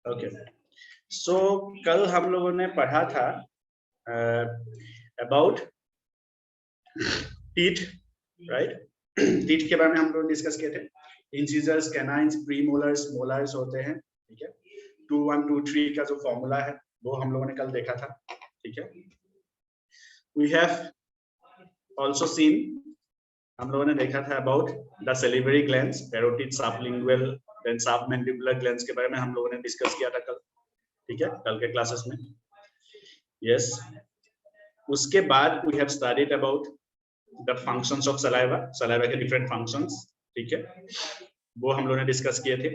Okay, सो कल हम लोगों ने पढ़ा था अबाउट टीथ, राइट? टीथ के बारे में हम लोग डिस्कस किए थे। इंसिजर्स, कैनाइन्स, प्रीमोलर्स, मोलर्स होते हैं, ठीक है। 2 1 2 3 का जो फॉर्मूला है वो हम लोगों ने कल देखा था, ठीक है। वी हैव ऑल्सो सीन, हम लोगों ने देखा था about the salivary glands, parotid, sublingual, then submandibular glands के बारे में हम लोगों ने डिस्कस किया था कल, ठीक है, कल के क्लासेस में। यस, उसके बाद we have studied about the functions of saliva, saliva के डिफरेंट फंक्शंस, ठीक है, वो हम लोगों ने डिस्कस किए थे।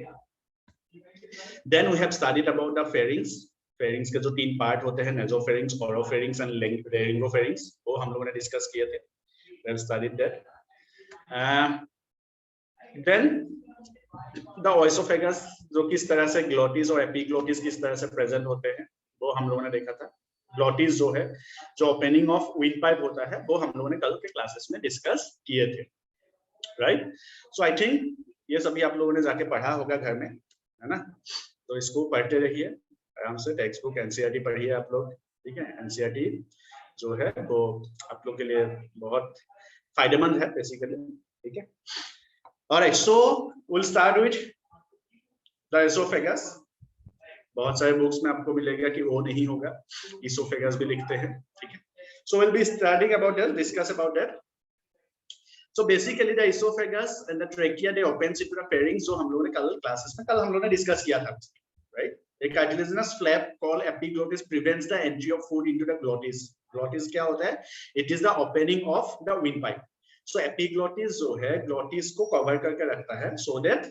Then we have studied about the pharynx, pharynx के जो 3 पार्ट होते हैं, नेसोफेरिंग्स, ओरोफेरिंग्स एंड लेरिंगोफेरिंग्स, वो हम लोगों ने डिस्कस किए थे। We have studied that. Then the oesophagus, जो किस तरह से ग्लोटिस और एपिग्लोटिस किस तरह से प्रेजेंट होते हैं, वो हम लोगों ने देखा था। ग्लोटिस जो है, जो ओपनिंग ऑफ विंड पाइप होता है, वो हम लोगों ने कल के क्लासेस में डिस्कस किए थे, राइट? सो आई थिंक ये सभी आप लोगों ने जाके पढ़ा होगा घर में, है ना? तो इसको पढ़ते रहिए आराम से, टेक्स्ट बुक एनसीईआरटी पढ़िए आप लोग, ठीक है। एनसीईआरटी जो है वो आप लोग के लिए बहुत फायदेमंद है बेसिकली, ठीक है। Alright, so we'll start with the esophagus. बहुत सारे बुक्स में आपको मिलेगा कि वो नहीं होगा, esophagus भी लिखते हैं, ठीक है। So we'll be studying about that, discuss about that. So basically the esophagus and the trachea, they opens into the pharynx, जो हम लोगों ने कल क्लासेस में, कल हम लोगों ने डिस्कस किया था, right? A cartilaginous flap called epiglottis prevents the entry of food into the glottis. Glottis क्या होता है? It is the opening of the windpipe. So epiglottis जो है glottis को कवर करके रखता है, so that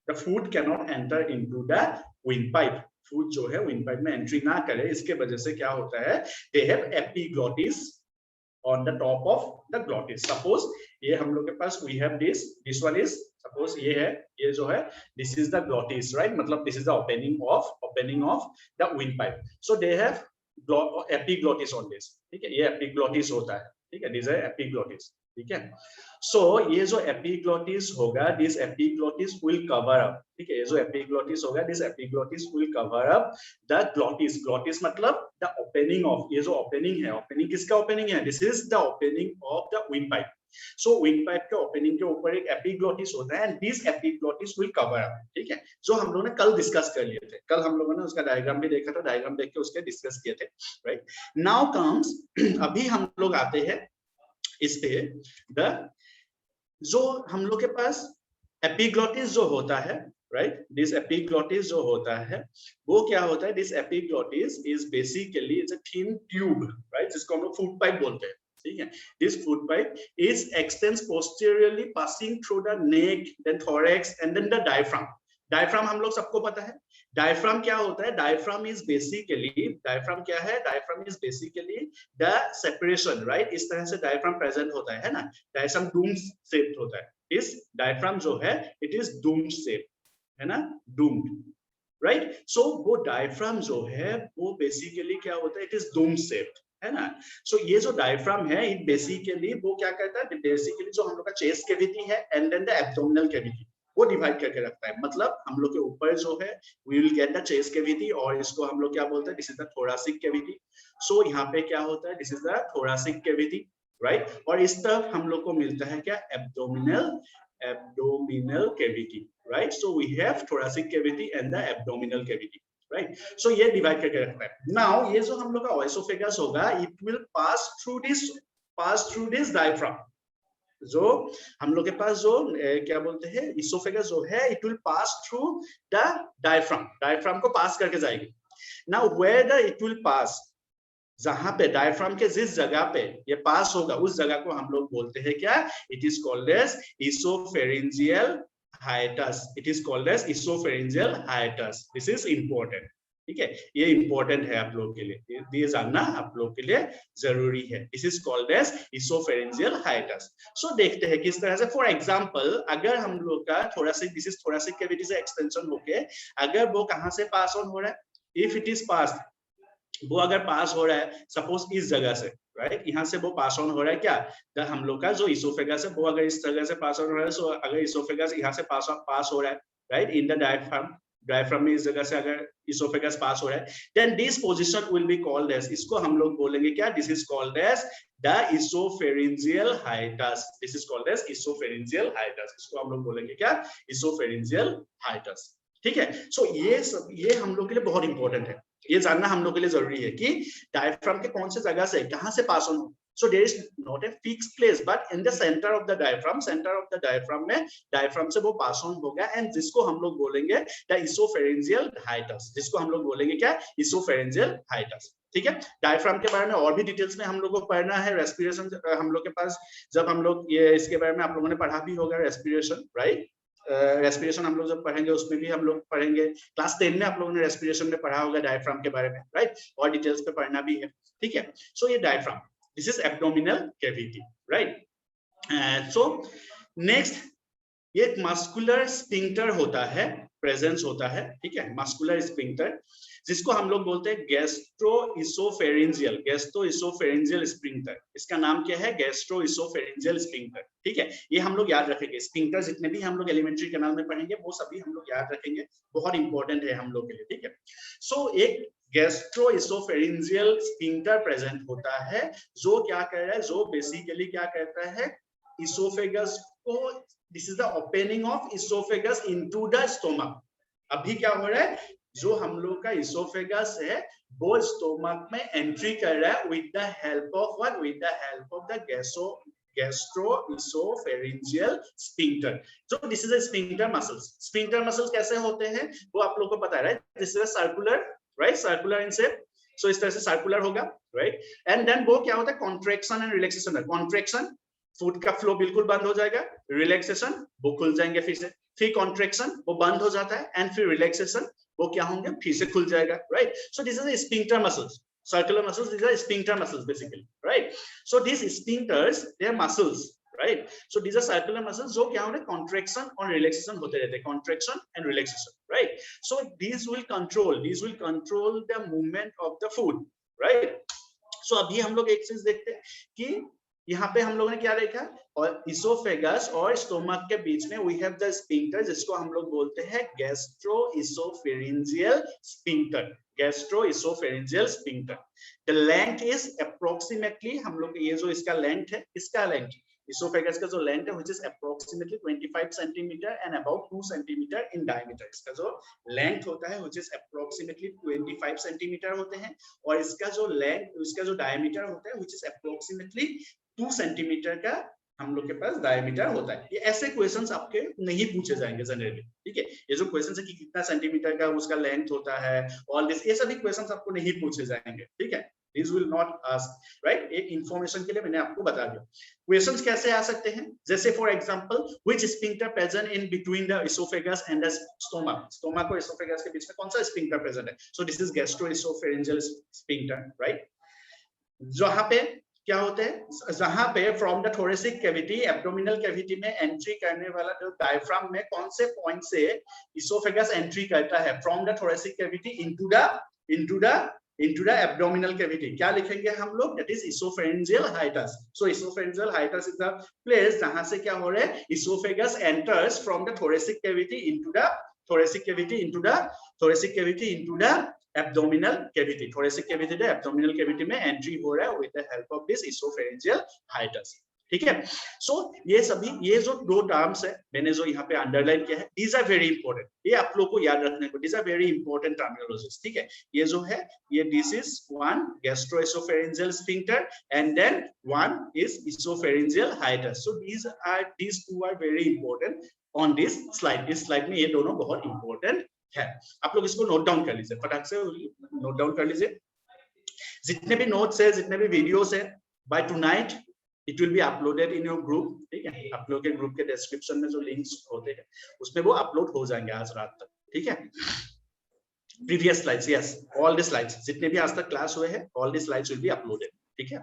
the food cannot enter into the windpipe. Food जो है windpipe में entry ना करे, इसके वजह से क्या होता है? They have epiglottis on the top of the glottis. Suppose ये हम लोग के पास we have this one is, suppose ये है, ये जो है this is the glottis, right? मतलब this is the opening of the windpipe. So they have epiglottis on this, ठीक है, ये epiglottis होता है, ठीक है, this is epiglottis, ठीक है। So ये जो epiglottis होगा, this epiglottis will cover up, ठीक है, ये जो epiglottis होगा, this epiglottis will cover up the glottis. Glottis मतलब the opening of, ये जो opening है, opening किसका opening है? This is the opening of the windpipe. So windpipe के opening के ऊपर एक epiglottis होता है, and this epiglottis will cover up, ठीक है, जो हम लोगों ने कल डिस्कस कर लिए थे। कल हम लोगों ने उसका डायग्राम भी देखा था, डायग्राम देख के उसके डिस्कस किए थे, राइट? नाउ कम्स, अभी हम लोग आते हैं इस पे, जो हम लोग के पास एपिग्लोटिस जो होता है, राइट, दिस एपिग्लोटिस जो होता है वो क्या होता है? This epiglottis is basically it's a thin tube, right, जिसको हम लोग फूड पाइप बोलते हैं, ठीक है। This food pipe is extends posteriorly passing through the neck, then thorax and then the diaphragm. Diaphragm हम लोग सबको पता है, डायफ्राम क्या होता है? डायफ्राम इज बेसिकली, डायफ्राम क्या है? Diaphragm is basically the separation, right, इस तरह से डायफ्राम प्रेजेंट होता है ना, डायफ्राम डूम शेप्ड होता है। इस डायफ्राम जो है इट इज डूम शेप, है ना, डूम्ड, राइट। सो वो डायफ्राम जो है वो बेसिकली क्या होता है? इट इज डूम शेप्ड, है ना। सो ये जो डायफ्राम है इट बेसिकली वो क्या करता है? बेसिकली जो हम लोग का चेस्ट कैविटी है and then the abdominal cavity, वो डिवाइड करके रखता है। मतलब हम लोग के ऊपर जो है we will get the chest cavity, और इसको हम लोग क्या बोलते हैं? This is the thoracic cavity. So यहाँ पे क्या होता है? This is the thoracic cavity, right. और इस तरफ हम लोग को मिलता है क्या? Abdominal cavity, right. So we have thoracic cavity and the abdominal cavity, right. So ये डिवाइड करके रखता है। नाउ ये जो हम लोग का ओएसोफेगस होगा, it will pass through this diaphragm. जो हम लोग के पास जो क्या बोलते हैं, इसोफेगस जो है it will pass through the diaphragm, diaphragm को पास करके जाएगी। Now where the it will pass, जहां पे डायफ्राम के जिस जगह पे ये पास होगा उस जगह को हम लोग बोलते हैं क्या? It is called as oesophageal hiatus, it is called as oesophageal hiatus. This is important, ठीक है, ये इंपॉर्टेंट है आप लोगों के लिए, ये जानना आप लोगों के लिए जरूरी है। This is called as oesophageal hiatus. So देखते हैं किस तरह से। फॉर एग्जांपल, अगर हम लोग का thoracic, this is thoracic cavity से एक्सटेंशन होके अगर वो कहां से पास ऑन हो रहा है, इफ इट इज पास, वो अगर पास हो रहा है सपोज इस जगह से, राइट, यहाँ से वो पास ऑन हो रहा है क्या? हम लोग का जो इसोफेगस है वो अगर इस जगह से पास ऑन हो रहा है, सो अगर इसोफेगस यहाँ से पास हो रहा है, right, in the diaphragm, diaphragm में इस जगह से अगर इसोफेगस पास हो रहा है, then this position will be called as, इसको हम लोग बोलेंगे क्या, this is called as the oesophageal hiatus, this is called as oesophageal hiatus, इसको हम लोग बोलेंगे क्या, इसोफेरिंजियल हाइटस। ठीक है, सो ये हम लोग के लिए बहुत इंपॉर्टेंट है, ये जानना हम लोग के लिए जरूरी है कि डायफ्राम के कौन से जगह से कहां से पास ऑन हो। So there is not a fixed place, but in the center of the diaphragm में डायफ्राम से वो पास ऑन होगा, एंड जिसको हम लोग बोलेंगे द इसोफेरेंजियल हाइटस, जिसको हम लोग बोलेंगे क्या, इसोफेरेंजियल हाइटस। ठीक है, डायफ्राम के बारे में और भी डिटेल्स में हम लोग को पढ़ना है। रेस्पिरेशन हम लोग के पास, जब हम लोग ये इसके बारे में आप लोगों ने पढ़ा भी होगा, रेस्पिरेशन, राइट। रेस्पिरेशन हम लोग जब पढ़ेंगे उसमें भी हम लोग पढ़ेंगे, क्लास 10 में आप लोगों ने रेस्पिरेशन में पढ़ा होगा डायफ्राम के बारे में, राइट, और डिटेल्स पे पढ़ना भी है। ठीक है, सो ये diaphragm, this is abdominal cavity, right. So next, ये एक मस्कुलर स्फिंक्टर होता है, प्रेजेंस होता है, ठीक है, मस्कुलर स्फिंक्टर, जिसको हम लोग बोलते हैं गैस्ट्रोइसोफेरिंजियल, गैस्ट्रोइसोफेरिंजियल स्फिंक्टर। इसका नाम क्या है, गैस्ट्रोइसोफेरिंजियल स्फिंक्टर। ठीक है, ये हम लोग याद रखेंगे, स्फिंक्टर जितने भी हम लोग एलिमेंट्री कैनाल में पढ़ेंगे वो सभी हम लोग याद रखेंगे, बहुत इंपॉर्टेंट है हम लोग के लिए। ठीक है, सो एक गैस्ट्रोइसोफेरिंजियल स्फिंक्टर प्रेजेंट होता है, जो क्या कर रहा है, जो बेसिकली क्या करता है, इसोफेगस को, this is the opening of oesophagus into the stomach. अभी क्या हो रहा है, जो हम लोग का इसोफेगस है वो स्टोमक में एंट्री कर रहा है with the help of what, with the help of the gastroesophageal sphincter. जो this is a sphincter muscles. Sphincter muscles कैसे होते हैं वो आप लोगों को पता है, right, this is a circular, right, circular in shape, so इस तरह से सर्कुलर होगा, राइट, एंड देन वो क्या होता है, कॉन्ट्रैक्शन एंड रिलैक्सेशन है। कॉन्ट्रैक्शन, फूड का फ्लो बिल्कुल बंद हो जाएगा, रिलैक्सेशन वो खुल जाएंगे फिर कॉन्ट्रैक्शन वो बंद हो जाता है, एंड फिर रिलैक्सेशन वो क्या होंगे, फिर से खुल जाएगा, right. So this is sphincter muscles, circular muscles, these are sphincter muscles basically, right? So these sphincters, they are muscles, right? So these are circular muscles जो क्या होते हैं, contraction और relaxation होते रहते हैं, contraction and relaxation, right? So these will control the movement of the food, right? So अभी हम लोग एक चीज देखते हैं कि यहाँ पे हम लोगों ने क्या देखा, और इसोफेगस और स्टोमक के बीच में वी हैव द स्फिंक्टर, जिसको हम लोग बोलते हैं gastroesophageal sphincter, gastroesophageal sphincter. The length is approximately, हम लोग ये जो इसका लेंथ है, इसका लेंथ, इसोफेगस का जो लेंथ है which is approximately 25 centimeter and about 2 centimeter in diameter। इसका जो लेंथ होता है which is approximately 25 centimeter होते हैं, और इसका जो लेंथ, इसका जो डायमीटर होता है which is approximately 2 सेंटीमीटर का हम लोग के पास डायमीटर होता है। ये ऐसे क्वेश्चंस आपके नहीं पूछे जाएंगे जनरली, ठीक है, ये जो क्वेश्चंस है कि कितना सेंटीमीटर का उसका लेंथ होता है, ऑल दिस, ये सभी क्वेश्चंस आपको नहीं पूछे जाएंगे, ठीक है, this will not ask, right. एक इंफॉर्मेशन के लिए मैंने आपको बता दिया। क्वेश्चंस कैसे आ सकते हैं, जैसे for example, which sphincter present in between the oesophagus and the stomach, stomach और इसोफेगस के बीच में कौन सा स्फिंक्टर प्रेजेंट है, so this is gastroesophageal sphincter, right. जहां पे क्या होते हैं, जहां पे from the thoracic cavity, abdominal cavity में एंट्री करने वाला जो डायफ्राम में कौन से पॉइंट से इसोफेगस एंट्री करता है, from the thoracic cavity into the abdominal cavity, क्या लिखेंगे हम लोग, that is esophageal hiatus। So esophageal hiatus is the place जहां से क्या हो रहा है, esophagus enters from the thoracic cavity into the abdominal cavity, thoracic cavity से abdominal cavity में एंट्री हो रहा है with the help of this esophageal hiatus, ठीक है। सो ये सभी, ये जो दो टर्म्स है मैंने जो यहाँ पे अंडरलाइन किया है, these are very important, ये आप लोग को याद रखने को, these are very important terminologies, ठीक है। ये जो है, ये this is one gastroesophageal sphincter and then one is esophageal hiatus। So these two are very important on this slide। इस स्लाइड में ये दोनों बहुत इंपॉर्टेंट है, आप लोग इसको नोट डाउन कर लीजिए, फटाक से नोट डाउन कर लीजिए। जितने भी नोट्स है, जितने भी वीडियोस है, bye tonight it will be uploaded in your group, ठीक है, आप लोग के ग्रुप के डिस्क्रिप्शन में जो लिंक्स होते हैं उसमें वो अपलोड हो जाएंगे आज रात तक, ठीक है। Previous slides, yes, all the slides जितने भी आज तक क्लास हुए हैं, all the slides will be uploaded, ठीक है।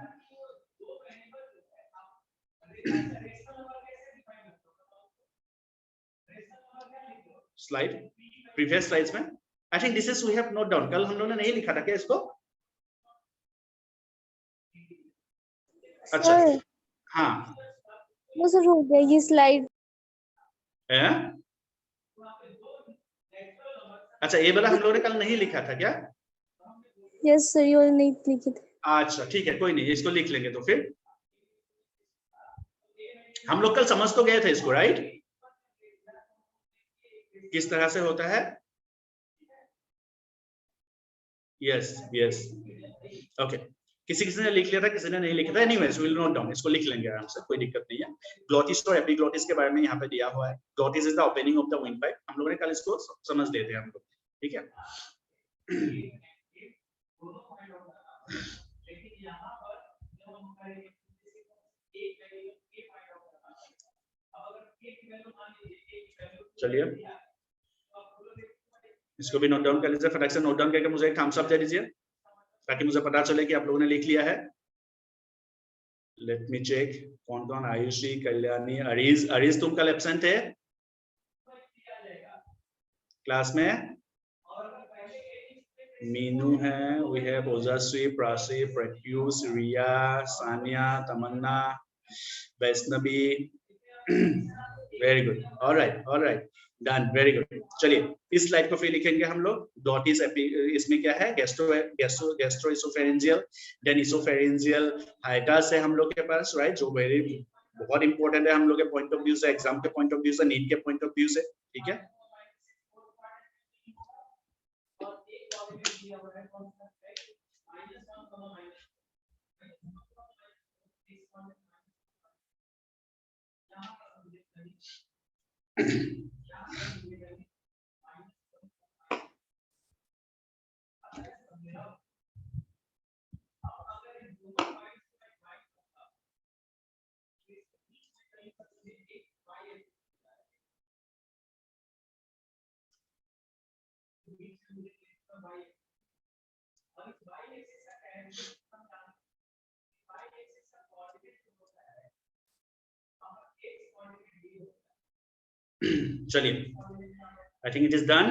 स्लाइड, प्रीवियस स्लाइड्स में I think this is we have note down, कल हम लोगों ने नहीं लिखा था क्या इसको, अच्छा, हाँ वो सर हो गया ये स्लाइड, अच्छा ये वाला हम लोगों ने कल नहीं लिखा था क्या? यस सर, ये नहीं लिखे थे। अच्छा ठीक है, कोई नहीं, इसको लिख लेंगे। तो फिर हम लोग कल समझ तो गए थे इसको, राइट? किस तरह से होता है? Yes yes, okay. किसी किसी ने लिख लिया था, किसी ने नहीं लिखा था। एनीवेज विल नोट डाउन, इसको लिख लेंगे आराम से, कोई दिक्कत नहीं है। ग्लोटिस और एपिग्लोटिस के बारे में यहाँ पे दिया हुआ है। Glottis is the opening of the wind pipe, हम लोगों ने कल इसको समझ लिए थे हम लोग, ठीक है। चलिए इसको भी नोट डाउन कर लीजिए, फटाक से नोट डाउन करके मुझे एक थम्स अप दे दीजिए ताकि मुझे पता चले कि आप लोगों ने लिख लिया है। लेट मी चेक कौन कौन, आयुषी, कल्याणी, अरीज। अरीज तुम कल एब्सेंट थे क्लास में? मीनू है, we have Ojashri, Prachi, Pratyush, Riya, Saniya, Tamanna, Vaishnavi. Very good, alright done, very good. चलिए इस स्लाइड को फिर लिखेंगे हम लोग। ग्लोटिस इसमें क्या है? गैस्ट्रो इसोफेरेंजियल, देन इसोफेरेंजियल हाइटस है हम लोग के पास, राइट? जो वेरी बहुत इंपॉर्टेंट है हम लोग के पॉइंट ऑफ व्यू से, एग्जाम के पॉइंट ऑफ व्यू से, नीट के पॉइंट ऑफ व्यू से, ठीक है। चलिए, I think it is done.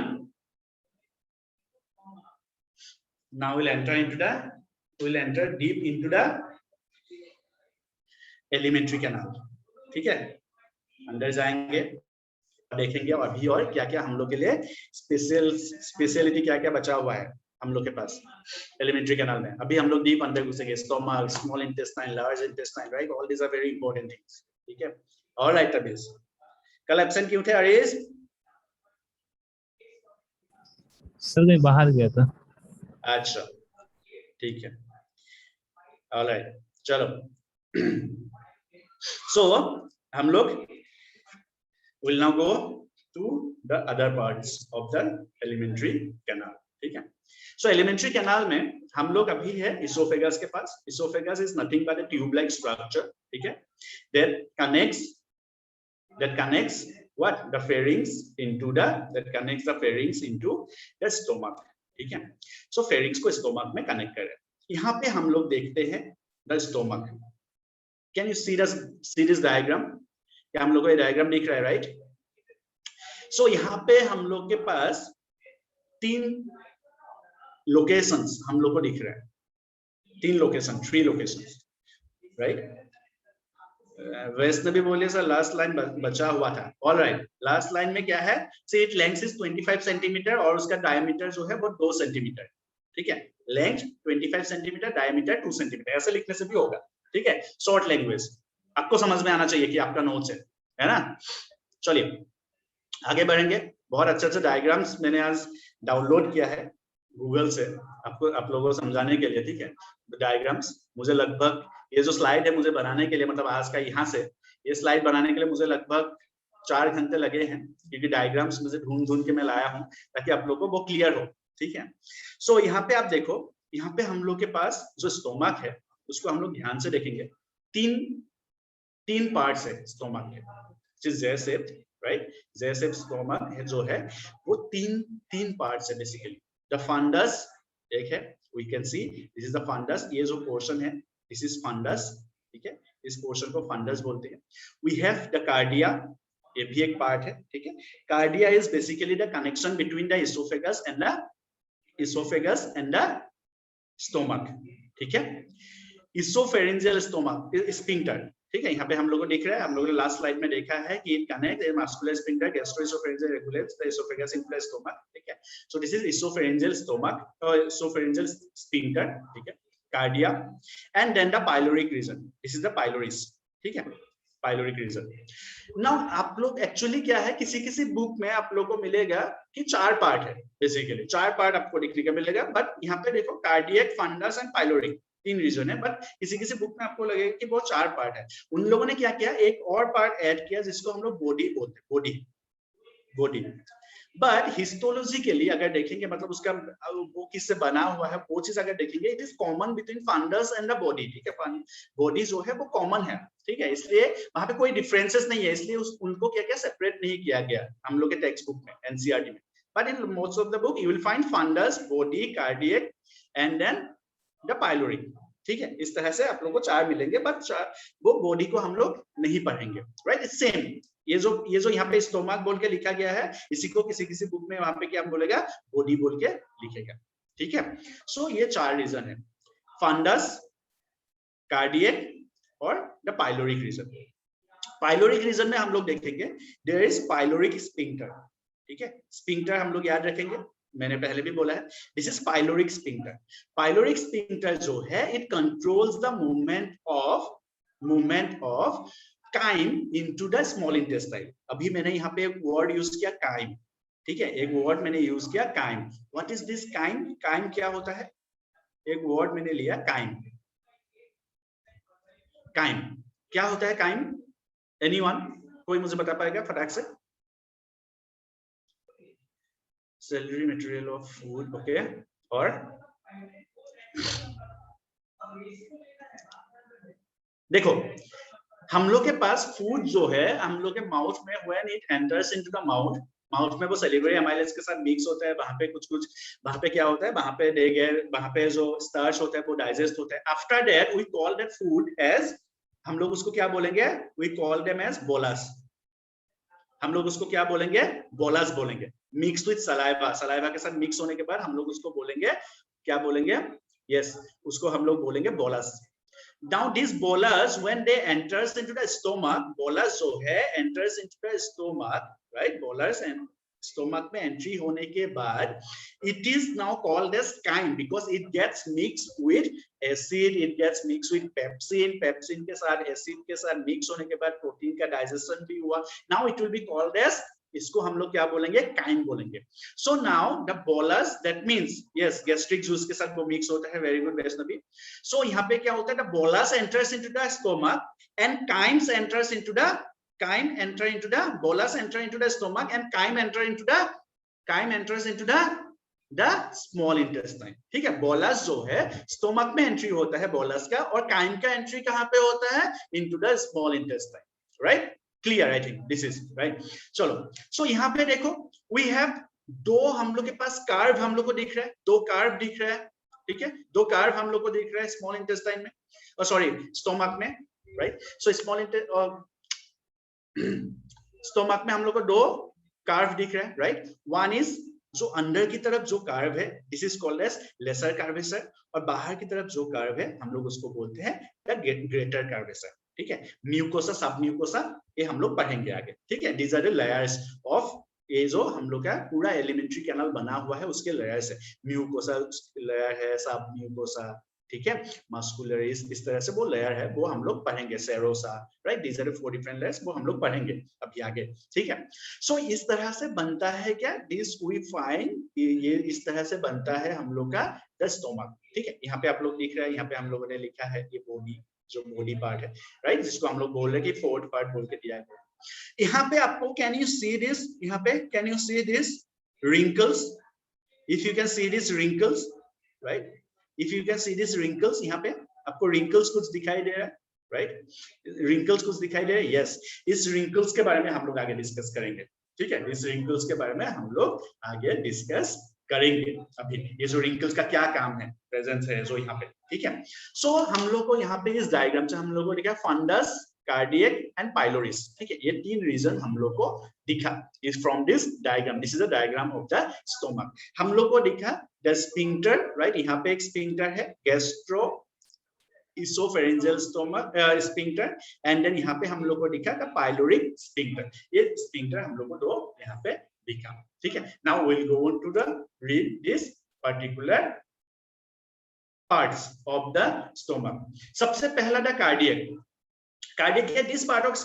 Now we'll enter deep into the elementary canal, ठीक है। अंदर जाएंगे, देखेंगे अभी और क्या क्या हम लोग के लिए स्पेशलिटी क्या क्या बचा हुआ है हम लोग के पास एलिमेंट्री कैनाल में। अभी हम लोग डीप अंदर घुसेंगे, stomach, small intestine, large intestine, right? All these are very important things, ठीक है। ऑलराइट अबीज, कल एब्सेंट क्यों थे अरेज? सर मैं बाहर गया था। अच्छा ठीक है, ऑलराइट चलो। सो हम लोग will now go to the other parts of the elementary canal, ठीक है। So elementary canal में हम लोग अभी है esophagus के पास। Esophagus is nothing but a tube-like structure, ठीक है, that connects what? The pharynx into the stomach, ठीक है। So pharynx को stomach में connect करें। यहाँ पे हम लोग देखते हैं the stomach. Can you see this diagram? क्या हम लोग को ये डायग्राम दिख रहा है, राइट? सो यहाँ पे हम लोग के पास 3 लोकेशंस हम लोग को दिख रहा है। 3 लोकेशंस, राइट? वैष्णवी बोलिए सर लास्ट लाइन बचा हुआ था। ऑलराइट, लास्ट लाइन में क्या है? See it length is 25 centimetre और उसका डायमीटर जो है वो 2 सेंटीमीटर, ठीक है। लेंथ 25 सेंटीमीटर, डायमीटर 2 सेंटीमीटर, ऐसे लिखने से भी होगा, ठीक है। शॉर्ट लैंग्वेज आपको समझ में आना चाहिए कि आपका नोट्स है ना। चलिए आगे बढ़ेंगे। बहुत अच्छे डायग्राम्स मैंने आज डाउनलोड किया है गूगल से आप लोगों को समझाने के लिए, ठीक है। डायग्राम्स मुझे लगभग ये जो स्लाइड है मुझे बनाने के लिए, मतलब आज का यहाँ से ये स्लाइड बनाने के लिए मुझे लगभग 4 घंटे लगे हैं, क्योंकि डायग्राम्स मुझे ढूंढ के मैं लाया हूँ ताकि आप लोगों को वो क्लियर हो, ठीक है। सो यहाँ पे आप देखो, यहाँ पे हम लोग के पास जो स्टोमक है उसको हम लोग ध्यान से देखेंगे। तीन पार्ट्स है स्टोमक के, Z-shaped, राइट? Z-shaped स्टोमक है जो है वो तीन पार्ट्स है बेसिकली। द फंडस एक है, we can see this is the fundus, ये जो पोर्शन है दिस इज फंडस, ठीक है। इस पोर्शन को फंडस बोलते हैं। वी हैव द कार्डिया, ये भी एक पार्ट है, ठीक है। Cardia is basically the connection between the oesophagus and the stomach, ठीक है। इसोफेरेंजियल स्टोमक स्फिंक्टर, ठीक है। यहाँ पे हम लोग को दिख रहा है, हम लोगों ने लास्ट स्लाइड में देखा है कि it connect the muscular sphincter gastroesophageal regulates the esophagus in the stomach, ठीक है। So this is esophageal stomach और इसोफेरेंजियल स्फिंक्टर, ठीक है, cardia, and then the pyloric region, this is the pylorus, ठीक है, पाइलोरिक रीजन। नाउ आप लोग actually क्या है, किसी बुक में आप लोगों को मिलेगा कि 4 पार्ट है, बेसिकली 4 पार्ट आपको देखने का मिलेगा, बट यहाँ पे देखो cardiac, fundus and pyloric 3 region है, बट किसी बुक में आपको लगेगा कि वो 4 पार्ट है। उन लोगों ने क्या किया, एक और पार्ट ऐड किया जिसको हम लोग बॉडी बोलते हैं, बॉडी। बट हिस्टोलॉजिकली अगर देखेंगे, मतलब उसका वो किससे बना हुआ है वो चीज अगर देखेंगे, it is common between fundus and the body, ठीक है, बॉडी जो है वो कॉमन है, ठीक है, इसलिए वहां पे कोई डिफरेंसेस नहीं है, इसलिए उनको क्या क्या सेपरेट नहीं किया गया हम लोग के टेक्स्ट बुक में, एनसीईआरटी में। But in most of the book you will find fundus, body, cardiac and then the pyloric, ठीक है, इस तरह से आप लोग को 4 मिलेंगे, बट वो बॉडी को हम लोग नहीं पढ़ेंगे, राइट, सेम। ये जो यहाँ पे स्टोमक बोल के लिखा गया है, इसी को किसी बुक में वहां पे क्या बोलेगा, बॉडी बोल के लिखेगा, ठीक है। सो ये 4 रीजन है, फंडस, कार्डियक और the pyloric region. Pyloric region में हम लोग देखेंगे देयर इज पाइलोरिक स्फिंक्टर, ठीक है, स्फिंक्टर हम लोग याद रखेंगे, मैंने पहले भी बोला है, this is pyloric sphincter. Pyloric sphincter जो है it controls the movement of chyme into the small intestine. अभी मैंने यहाँ पे एक वर्ड यूज किया काइम, ठीक है, एक वर्ड मैंने यूज किया chyme. What is this chyme? Chyme क्या होता है? एक वर्ड मैंने लिया काइम। काइम क्या होता है? काइम एनीवन कोई मुझे बता पाएगा फटाक से? सेलुलरी मटेरियल ऑफ फूड, ओके, और देखो हम लोग के पास फूड जो है हम लोग के माउथ में when it enters into the mouth में वो सेल्युलरी एमाइलेज के साथ मिक्स होता है, वहां पे कुछ वहां पे क्या होता है, वहां पे जो स्टार्च होता है वो डाइजेस्ट होता है। After that we call that food as, हम लोग उसको क्या बोलेंगे? We call them as bolus. हम लोग उसको क्या बोलेंगे? बोलस बोलेंगे। मिक्स विद सलाइवा, सलाइवा के साथ मिक्स होने के बाद हम लोग उसको बोलेंगे, क्या बोलेंगे? यस, उसको हम लोग बोलेंगे bolus. Now this bolus when they enters into the stomach, bolus जो है enters into the stomach, right? Bolus and stomach में entry होने के बाद it is now called as chyme because it gets mixed with acid, it gets mixed with pepsin, pepsin के साथ acid के साथ mix होने के बाद प्रोटीन का digestion भी हुआ। Now it will be called as, इसको हम लोग क्या बोलेंगे? काइम बोलेंगे। So now the bolus that means yes gastric juice के साथ वो मिक्स होता है। Very good Vaishnavi. सो यहाँ पे क्या होता है? The bolus enters into the stomach and chymes enters into the bolus enter into the stomach and chyme enters into the small intestine. ठीक है, बोलस जो है स्टोमक में एंट्री होता है बोलस का, और काइम का एंट्री कहाँ पे होता है? Into the small intestine, right? Clear? I think this is right. चलो, सो यहाँ पे देखो वी हैव दो, हम लोग के पास कार्व हम लोग को दिख रहा है, 2 कार्व दिख रहा है। ठीक है, 2 कार्व हम लोग को दिख रहा है स्मॉल इंटेस्टाइन में, सॉरी स्टोमक में, राइट? सो स्टोमक में हम लोग को 2 कार्व दिख रहा है, राइट? वन इज जो अंदर की तरफ जो कार्व है, this is called as lesser curvature, और बाहर की तरफ जो कार्व है हम लोग उसको बोलते हैं द ग्रेटर कर्वेचर। ठीक है, म्यूकोसा, सब म्यूकोसा, ये हम लोग पढ़ेंगे आगे। ठीक है, these are the layers of, ये जो हम लोग का पूरा एलिमेंट्री कैनाल बना हुआ है उसके लेयर्स है। म्यूकोसा लेयर है, सब म्यूकोसा, ठीक है, मस्कुलर, इस तरह से वो लेयर है, वो हम लोग पढ़ेंगे। Serosa, right? These are 4 different layers, वो हम लोग पढ़ेंगे अभी आगे। ठीक है, सो इस तरह से बनता है क्या? दिस वी फाइंड, ये इस तरह से बनता है हम लोग का द स्टोमक। ठीक है, यहाँ पे आप लोग दिख रहा है, यहाँ पे हम लोगों ने लिखा है ये बॉडी, जो बॉडी पार्ट है, राइट? जिसको हम लोग बोल रहे हैं कि 4th पार्ट बोल के दिया है। यहाँ पे आपको, कैन यू सी दिस? यहाँ पे can you see this wrinkles? if you can see this wrinkles, right? if you can see this wrinkles, यहाँ पे आपको wrinkles कुछ दिखाई दे रहा है, right? wrinkles कुछ दिखाई दे रहा है, yes। इस wrinkles के बारे में हम लोग आगे डिस्कस करेंगे। ठीक है, इस wrinkles के बारे में हम लोग आगे डिस्कस करेंगे। अभी ये जो wrinkles का क्या काम है, प्रेजेंस है जो यहाँ पे। ठीक है, सो हम लोग को यहाँ पे इस डायग्राम से हम लोग को दिखा फंडस, कार्डियक एंड पाइलोरिस। ठीक है, ये 3 रीजन हम लोग को दिखा is from this diagram. This is a diagram of the stomach. हम लोग को दिखा द स्फिंक्टर, राइट? यहाँ पे एक स्फिंक्टर है, gastroesophageal stomach sphincter, and then यहाँ पे हम लोग को दिखा द पाइलोरिक स्फिंक्टर। ये स्फिंक्टर हम लोग को 2 यहाँ पे become. ठीक है, now we'll go on to the read this particular parts of the stomach. सबसे पहला the cardiac. Cardiac है this part of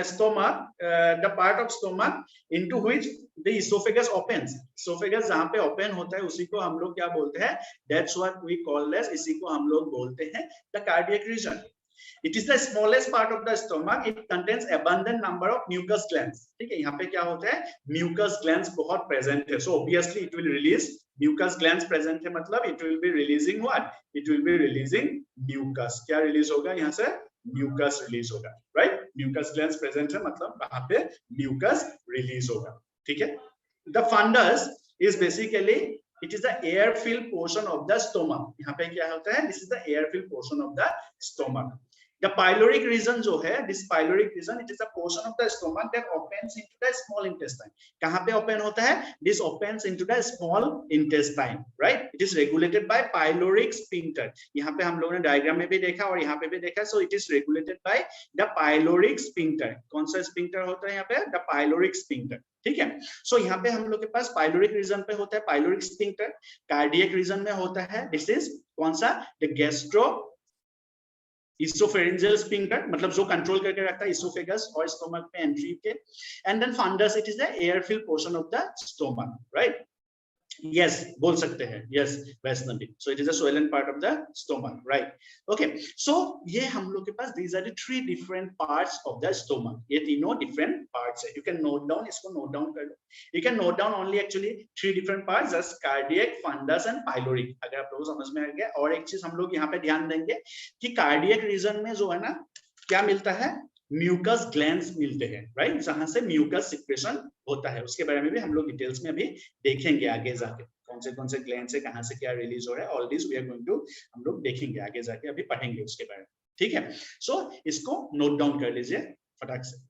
stomach, the part of stomach into which the esophagus opens. Esophagus जहाँ पे open होता है उसी को हम लोग क्या बोलते हैं? That's what we call as, इसी को हम लोग बोलते हैं the cardiac region. It is the smallest part of the stomach. It contains abundant number of mucus glands. ठीक है, यहाँ पे क्या होता है? Mucus glands बहुत present है. So obviously it will release mucus glands present है, मतलब it will be releasing what? It will be releasing mucus. क्या release होगा यहाँ से? Mucus release होगा, right? Mucus glands present है, मतलब वहाँ पे mucus release होगा. ठीक है? The fundus is basically it is the air-filled portion of the stomach. यहाँ पे क्या होता है? This is the air-filled portion of the stomach. The pyloric region जो है, this pyloric region, it is a portion of the stomach that opens into the small intestine. कहाँ पे open होता है? This opens into the small intestine, right? It is regulated by pyloric sphincter. यहाँ पे हम लोगों ने diagram में भी देखा और यहाँ पे भी देखा. So it is regulated by the pyloric sphincter. कौन सा sphincter होता है यहाँ पे? The pyloric sphincter. ठीक है, सो यहाँ पे हम लोग के पास पाइलोरिक रीजन पे होता है पाइलोरिक स्फिंक्टर, कार्डियक रीजन में होता है दिस इज कौन सा? द गैस्ट्रो इसोफेरिंजियल स्फिंक्टर, मतलब जो कंट्रोल करके रखता है इसोफेगस और स्टोमक पे एंट्री के. And then fundus, it is the air filled portion of the stomach, right? Yes, बोल सकते हैं. Yes, Vaishnavi. So it is a swollen part of the stomach, right? Okay. So ये हम लोग के पास these are the three different parts of the stomach. ये तीनों different parts है. You can note down, इसको note down कर लो. You can note down only actually three different parts, just cardiac, fundus and pyloric. अगर आप लोगों को समझ में आ गया. और एक चीज हम लोग यहाँ पे ध्यान देंगे कि cardiac region में जो है ना क्या मिलता है? म्यूकस ग्लैंड्स मिलते हैं, राइट? जहां से म्यूकस सिक्रेशन होता है. उसके बारे में भी हम लोग डिटेल्स में अभी देखेंगे आगे जाके, कौन से ग्लैंड से कहां से क्या रिलीज हो रहा है. All this we are going to हम लोग देखेंगे आगे जाके, अभी पढ़ेंगे उसके बारे में. ठीक है, सो इसको नोट डाउन कर लीजिए फटाक से.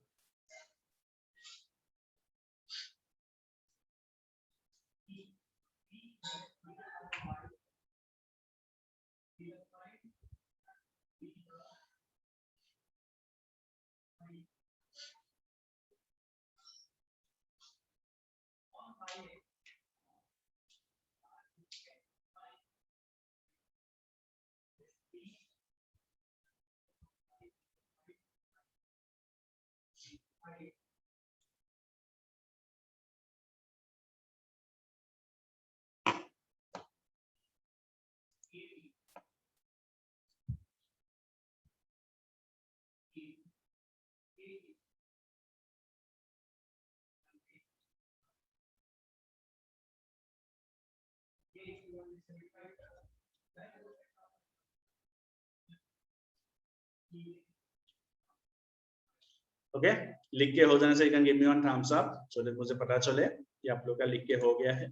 ओके, लिख के हो जाने से you can give me one thumbs up so that मुझे पता चले कि आप लोग का लिख के हो गया है.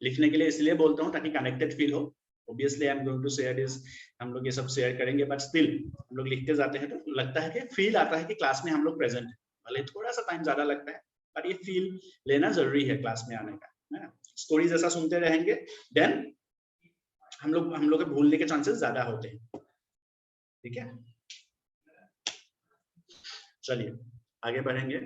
लिखने के लिए इसलिए बोलता हूँ ताकि कनेक्टेड फील हो. Obviously I am going to share this, हम लोग ये सब शेयर करेंगे, बट स्टिल हम लोग लिखते जाते हैं तो लगता है कि फील आता है कि क्लास में हम लोग प्रेजेंट है. भले थोड़ा सा टाइम ज्यादा लगता है पर ये फील लेना जरूरी है क्लास में आने का, है ना? स्टोरी जैसा सुनते रहेंगे देन हम लोग के भूलने के चांसेस ज्यादा होते हैं. ठीक है, चलिए आगे बढ़ेंगे.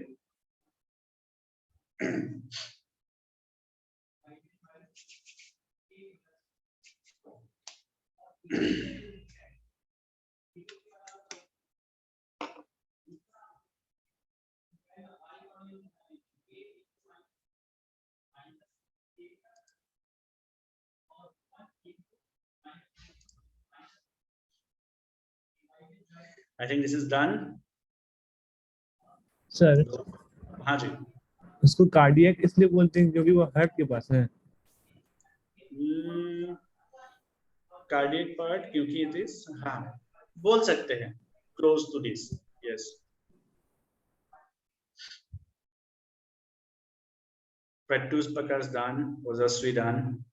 I think this is done. Sir हाँ जी, उसको कार्डियक इसलिए बोलते हैं क्योंकि वो हार्ट के पास है. कार्डियक पार्ट क्योंकि इट इज, हाँ बोल सकते हैं, close to this. Yes, Pratyush Prakash Dan, Ojaswi दान.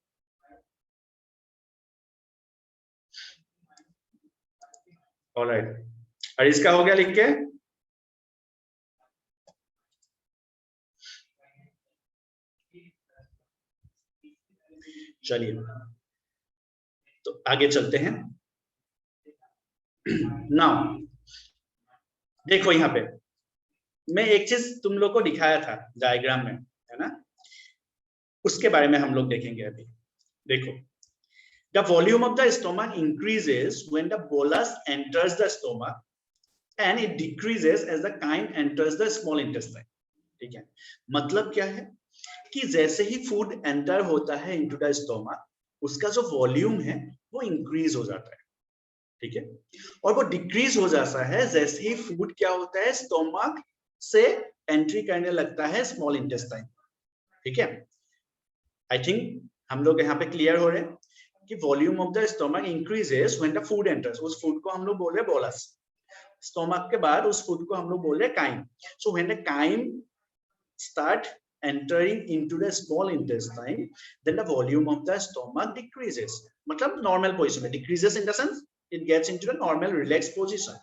ऑलराइट, और इसका हो गया लिख के. चलिए तो आगे चलते हैं. नाउ देखो यहाँ पे मैं एक चीज तुम लोग को दिखाया था डायग्राम में, है ना? उसके बारे में हम लोग देखेंगे अभी। देखो, the volume of the stomach increases when the bolus enters the stomach and it decreases as the chyme enters the small intestine. ठीक है, मतलब क्या है कि जैसे ही फूड एंटर होता है इनटू द स्टोमक, उसका जो वॉल्यूम है वो इंक्रीज हो जाता है। ठीक है, और वो डिक्रीज हो जाता है जैसे ही फूड क्या होता है, स्टोमक से एंट्री करने लगता है स्मॉल इंटेस्टाइन। ठीक है, आई थिंक हम लोग यहाँ पे क्लियर हो रहे हैं कि volume of the stomach increases when the food enters. उस फूड को हम लोग बोल रहे हैं बोलस, स्टोमक के बाद उस फूड को हम लोग बोल रहे हैं chyme. So when the chyme start entering into the small intestine, then the volume of the stomach decreases. मतलब normal position में decreases in the sense it gets into the normal relaxed position.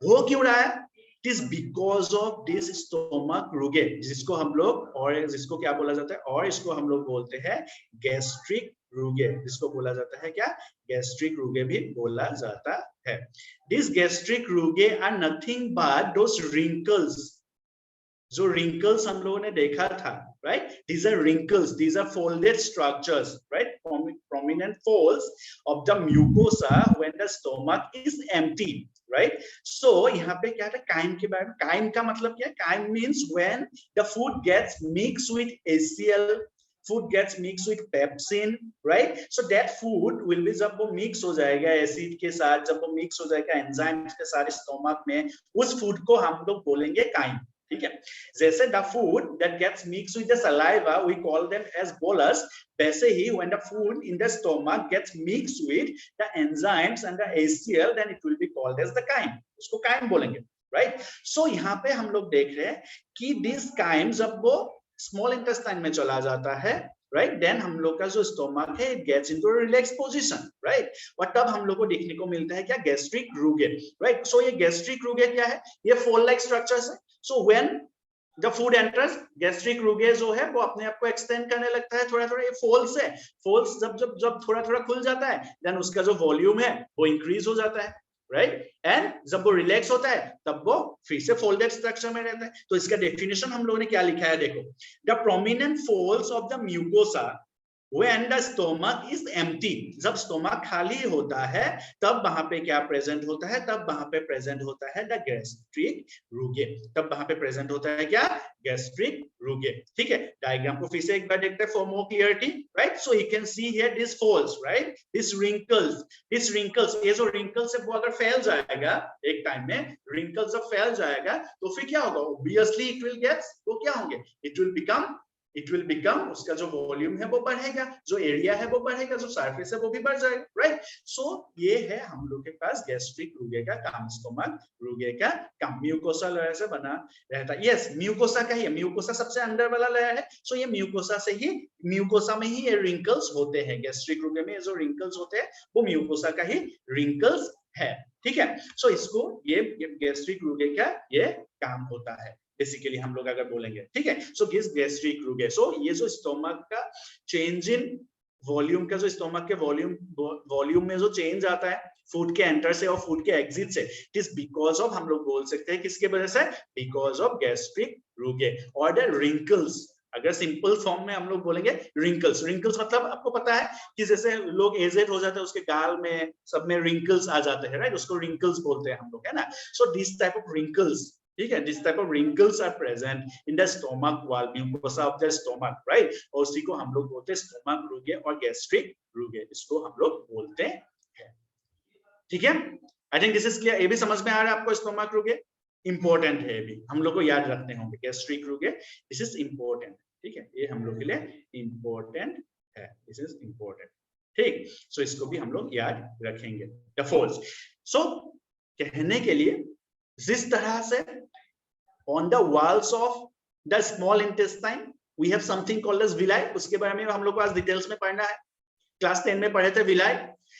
हो क्यों रहा है? It is because of this stomach rugae, जिसको हम लोग और जिसको क्या बोला जाता है, और इसको हम लोग बोलते हैं gastric rugae, जिसको बोला जाता है क्या, gastric rugae भी बोला जाता है। These gastric rugae are nothing but those wrinkles, जो wrinkles हम लोगों ने देखा था, right? These are wrinkles, these are folded structures, right? Prominent folds of the mucosa when the stomach is empty, right? So यहाँ पे क्या था, काइम के बारे में। काइम का मतलब क्या है? Chyme means when the food gets mixed with HCl, food gets mixed with pepsin, right? So that food will be, जब वो mix हो जाएगा एसिड के साथ, जब वो mix हो जाएगा एंजाइम्स के साथ स्टोमक में, उस फूड को हम लोग बोलेंगे काइम। ठीक है, जैसे the food that gets mixed with the saliva we call them as bolus, वैसे ही when the food in the stomach gets mixed with the enzymes and the HCl, then it will be called as the chyme, उसको chyme बोलेंगे, right? So यहाँ पे हम लोग देख रहे हैं कि this chyme जब वो small intestine में चला जाता है, right, then हम लोग का जो स्टोमक है it gets into a relaxed position, right? और तब हम लोग को देखने को मिलता है क्या, gastric rugae, right? So ये gastric rugae क्या है, ये fold like structures है। So when the food enters, gastric rugae जो है वो अपने आप को extend करने लगता है थोड़ा थोड़ा, ये folds है, folds जब थोड़ा थोड़ा खुल जाता है, then उसका जो volume है वो increase हो जाता है, right? And जब वो relax होता है तब वो फिर से folded structure में रहता है। तो इसका definition हम लोगों ने क्या लिखा है, देखो, the prominent folds of the mucosa when the stomach is empty, जब स्टोमक खाली होता है तब वहां पे क्या प्रेजेंट होता है, तब वहां पे प्रेजेंट होता है द गैस्ट्रिक रूगे, तब वहां पे प्रेजेंट होता है क्या, गैस्ट्रिक रूगे। ठीक है, डायग्राम को फिर से एक बार देखते हैं for more clarity, right? So you can see here this folds, right, this wrinkles, ये जो रिंकल्स है वो अगर फैल जाएगा एक टाइम में, रिंकल्स जब फैल जाएगा तो फिर क्या होगा, ऑब्वियसली इट विल गेट, वो क्या होंगे, इट विल बिकम उसका जो वॉल्यूम है वो बढ़ेगा, जो एरिया है वो बढ़ेगा, जो सरफेस है वो भी बढ़ जाएगा, राइट? सो ये है हम लोग के पास गैस्ट्रिक रूगे का काम, स्टोमक रूगे का काम। म्यूकोसा लेयर से बना रहता है, यस, म्यूकोसा का ही है, म्यूकोसा सबसे अंदर वाला लेयर है। सो ये म्यूकोसा में ही ये रिंकल्स होते हैं, गैस्ट्रिक रूगे में जो रिंकल्स होते हैं वो म्यूकोसा का ही रिंकल्स है। ठीक है, सो इसको ये गैस्ट्रिक रूगे का ये काम होता है बेसिकली हम लोग अगर बोलेंगे। ठीक है, सो गैस्ट्रिक रूगे, सो ये जो स्टोमक का चेंज इन वॉल्यूम का, जो स्टोमक के वॉल्यूम में जो चेंज आता है फूड के एंटर से और फूड के एग्जिट से, इट इज बिकॉज ऑफ, हम लोग बोल सकते हैं किसके वजह से, बिकॉज ऑफ गैस्ट्रिक रूगे। और द रिंकल्स, अगर सिंपल फॉर्म में हम लोग बोलेंगे रिंकल्स मतलब आपको पता है कि जैसे लोग एजेड हो जाते हैं उसके गाल में सब में रिंकल्स आ जाते हैं, राइट, उसको रिंकल्स बोलते हैं हम लोग, है ना? So this type of wrinkles, ठीक है, this type of wrinkles are present in the stomach wall, mucosa of the stomach, right? और उसी को हम लोग बोलते हैं स्टोमक रूगे और गैस्ट्रिक रूगे, इसको हम लोग बोलते हैं। ठीक है, आई थिंक दिस इज क्लियर। ये भी समझ में आ रहा है आपको, स्टोमक रूगे इंपॉर्टेंट है, भी हम लोग को याद रखने होंगे, गैस्ट्रिक रूगे, दिस इज इंपॉर्टेंट। ठीक है, ये हम लोग के लिए इंपॉर्टेंट है, दिस इज इंपॉर्टेंट। ठीक, सो इसको भी हम लोग याद रखेंगे। द फोल्ड्स, सो कहने के लिए जिस तरह से on the walls of the small intestine we have something called as villi, उसके बारे में हम लोग को आज डिटेल्स में पढ़ना है। क्लास 10 में पढ़े थे villi,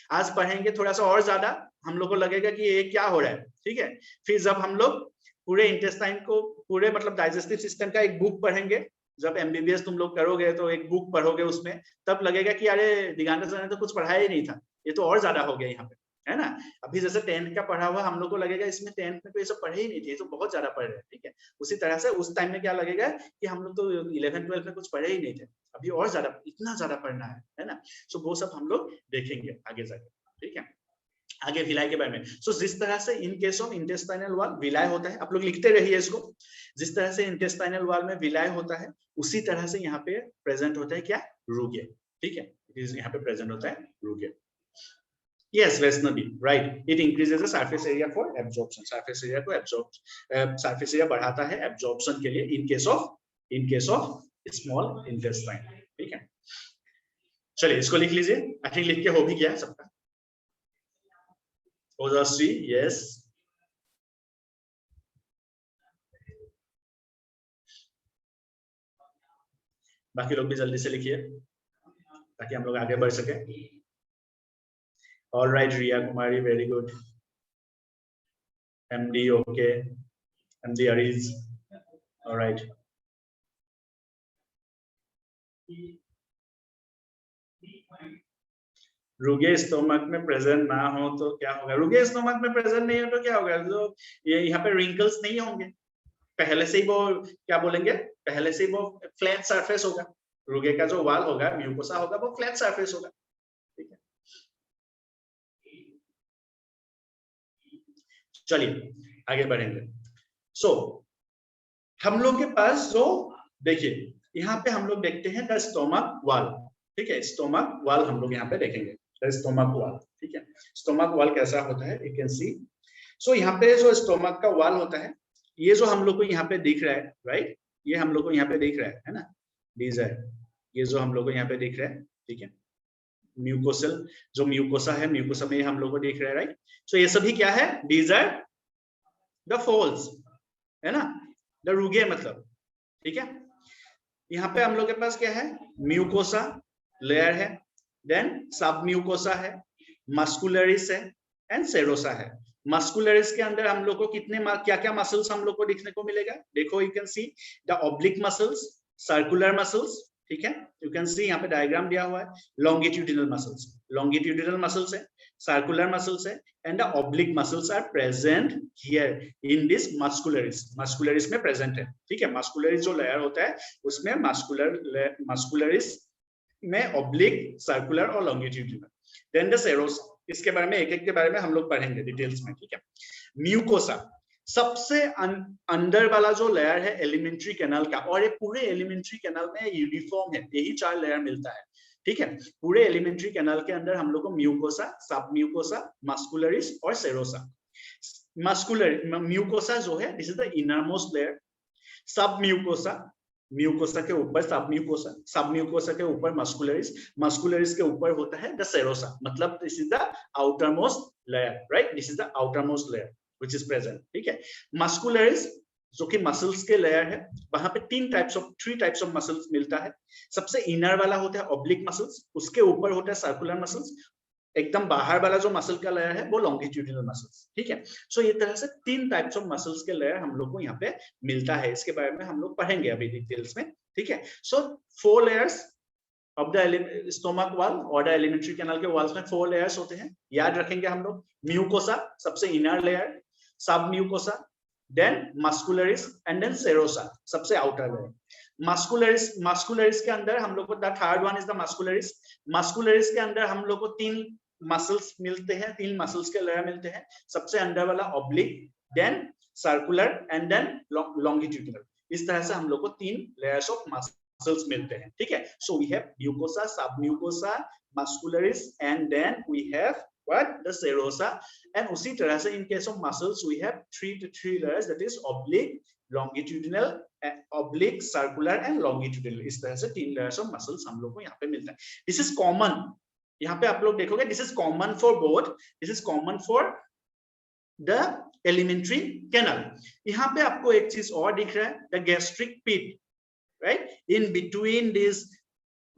आज पढ़ेंगे थोड़ा सा और ज्यादा, हम लोग को लगेगा कि ये क्या हो रहा है। ठीक है, फिर जब हम लोग पूरे इंटेस्टाइन को, पूरे मतलब डाइजेस्टिव सिस्टम का एक बुक पढ़ेंगे, जब एमबीबीएस तुम लोग करोगे तो एक बुक पढ़ोगे उसमें, तब लगेगा कि अरे दिगांत सर ने तो कुछ पढ़ाया ही नहीं था, ये तो और ज्यादा हो गया यहाँ पे, है ना। अभी जैसे 10th का पढ़ा हुआ हम लोग को लगेगा इसमें 10th में तो ये सब पढ़े ही नहीं थे, ये तो बहुत ज्यादा पढ़ रहे हैं, ठीक है। उसी तरह से उस टाइम में क्या लगेगा कि हम लोग तो 11 12 में कुछ पढ़े ही नहीं थे, अभी और ज्यादा, इतना ज्यादा पढ़ना है ना। सो वो सब हम लोग देखेंगे आगे जाके, ठीक है। आगे विलाय के बारे में, सो जिस तरह से in case of intestinal wall villi होता है, आप लोग लिखते रहिए इसको, जिस तरह से इंटेस्टाइनल वॉल में विलाय होता है उसी तरह से यहाँ पे प्रेजेंट होता है क्या, रूगे, ठीक है। यहाँ पे प्रेजेंट होता है रूगे। Yes, Vaishnavi, right. It increases the surface area for absorption. Surface area को surface area बढ़ाता है absorption के लिए in case of small intestine, ठीक है। चलिए इसको लिख लीजिए, आई थिंक लिख के हो भी गया सबका। ओजस्वी, yes. बाकी लोग भी जल्दी से लिखिए ताकि हम लोग आगे बढ़ सके। All right, Riya Kumari, very good. MD, okay. MD Ariz, all right. रुगे stomach में प्रेजेंट ना हो तो क्या होगा, रुगे स्टोमक में प्रेजेंट नहीं हो तो क्या होगा, जो ये यहाँ पे रिंकल्स नहीं होंगे, पहले से ही वो क्या बोलेंगे, पहले से ही वो फ्लैट सरफेस होगा, रुगे का जो वाल होगा, म्यूकोसा होगा, वो फ्लैट सरफेस होगा, ठीक है। चलिए आगे बढ़ेंगे। सो हम लोग के पास जो देखिए यहाँ पे हम लोग देखते हैं द स्टोमक वाल, ठीक है। स्टोमक वाल हम लोग यहाँ पे देखेंगे, द स्टोमक वाल, ठीक है। स्टोमक वाल कैसा होता है, यू कैन सी। सो यहाँ पे जो स्टोमक का वाल होता है, ये जो हम लोग को यहाँ पे दिख रहा है, राइट, ये हम लोग को यहाँ पे दिख रहा है ना, दीज आर, ये जो हम लोग को यहाँ पे दिख रहा है, ठीक है। म्यूकोसल, जो म्यूकोसा है, म्यूकोसा में हम लोग को दिख रहा है, राइट। सो ये सभी क्या है, दीज आर द फोल्स, है ना, द रूगे मतलब, ठीक है। यहाँ पे हम लोग के पास क्या है, म्यूकोसा लेयर है, देन सब म्यूकोसा है, मस्कुलरिस है एंड सेरोसा है। मस्कुलरिस के अंदर हम लोग को कितने क्या क्या मसल्स हम लोग को देखने को मिलेगा, देखो you can see the oblique muscles, circular muscles, ठीक है, यू कैन सी यहाँ पे डायग्राम दिया हुआ है, लॉन्गिट्यूडिनल मसल्स है, सर्कुलर मसल्स है and the oblique muscles are present here in this muscularis में प्रेजेंट है, ठीक है। मस्कुलरिस जो लेयर होता है उसमें मस्कुलरिस में ऑब्लिक, सर्कुलर और लॉन्गिट्यूडिनल, देन द सेरोसा, इसके बारे में एक एक के बारे में हम लोग पढ़ेंगे डिटेल्स में, ठीक है। म्यूकोसा सबसे अंदर वाला जो लेयर है एलिमेंट्री कैनाल का, और ये पूरे एलिमेंट्री कैनाल में यूनिफॉर्म है, यही 4 लेयर मिलता है, ठीक है। पूरे एलिमेंट्री कैनाल के अंदर हम लोग को म्यूकोसा, सब म्यूकोसा, मस्कुलरिस और सेरोसा। म्यूकोसा जो है this is the innermost layer, सब म्यूकोसा के ऊपर सब म्यूकोसा के ऊपर मस्कुलरिस के ऊपर होता है द सेरोसा, मतलब this is the outermost layer, right, this is the outermost layer which is present, ठीक है। मस्कुलरिस जो कि मसल्स के लेयर है, वहां पे 3 टाइप्स ऑफ मसल्स मिलता है। सबसे इनर वाला होता है ऑब्लिक मसल्स, उसके ऊपर होता है सर्कुलर मसल्स, एकदम बाहर वाला जो मसल का लेयर है वो लॉन्गिट्यूडिनल मसल्स, ठीक है। सो ये तरह से 3 टाइप्स ऑफ मसल्स के लेयर हम लोग को यहाँ पे मिलता है, इसके बारे में हम लोग पढ़ेंगे अभी डिटेल्स में, ठीक है। सो 4 लेयर्स ऑफ द स्टोमक वाल और द एलिमेंट्री कैनाल के वॉल्स में 4 लेयर्स होते हैं, याद रखेंगे हम लोग। म्यूकोसा सबसे inner layer, submucosa, then muscularis and then serosa सबसे आउटर लेयर। मस्कुलरिस के अंदर हम लोग को the third one is the muscularis के अंदर हम लोग को 3 मसल्स मिलते हैं, 3 मसल्स के लेयर मिलते हैं। सबसे अंदर वाला oblique, then circular and then longitudinal, इस तरह से हम लोग को 3 लेयर्स ऑफ मसल्स मिलते हैं, ठीक है। So we have mucosa, submucosa, muscularis and then we have what the serosa, and उसी तरह से in case of muscles we have 3 layers, that is oblique, longitudinal, oblique, circular and longitudinal, इस तरह से 3 layers of muscles हम लोग को यहाँ पे मिलता है। This is common, यहाँ पे आप लोग देखोगे this is common for both, this is common for the elementary canal। यहाँ पे आपको एक चीज और दिख रहा है, the gastric pit, right, in between this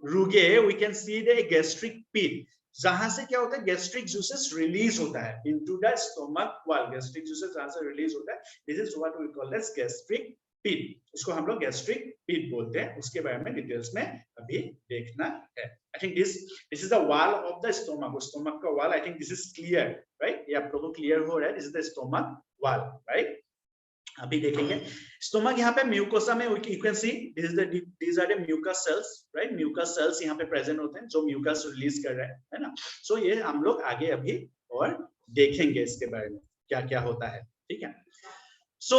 rugae we can see the gastric pit, जहां से क्या होता है, गैस्ट्रिक जूसेस रिलीज होता है into the stomach wall, gastric juices जहां से रिलीज होता है, this is what we call as gastric pit, इसको हम लोग गैस्ट्रिक पिट बोलते हैं, उसके बारे में डिटेल्स में अभी देखना है। आई think this is the wall of the stomach का wall. I think this is clear, right? ये आप लोगों को clear हो रहा है. This is the stomach wall, right? अभी देखेंगे स्टोमक यहाँ पे म्यूकोसा में you can see these are the mucus cells, right? mucus cells यहाँ पे present होते हैं जो mucus रिलीज कर रहे हैं, है ना? So ये हम लोग आगे अभी और देखेंगे इसके बारे में क्या क्या होता है, ठीक है? So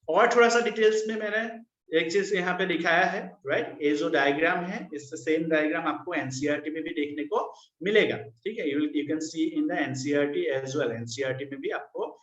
और थोड़ा सा डिटेल्स में मैंने एक चीज यहाँ पे दिखाया है, राइट? ये जो डायग्राम है इससे सेम डायग्राम आपको एनसीईआरटी में भी देखने को मिलेगा, ठीक है? You can see in the NCERT as well. NCERT में भी आपको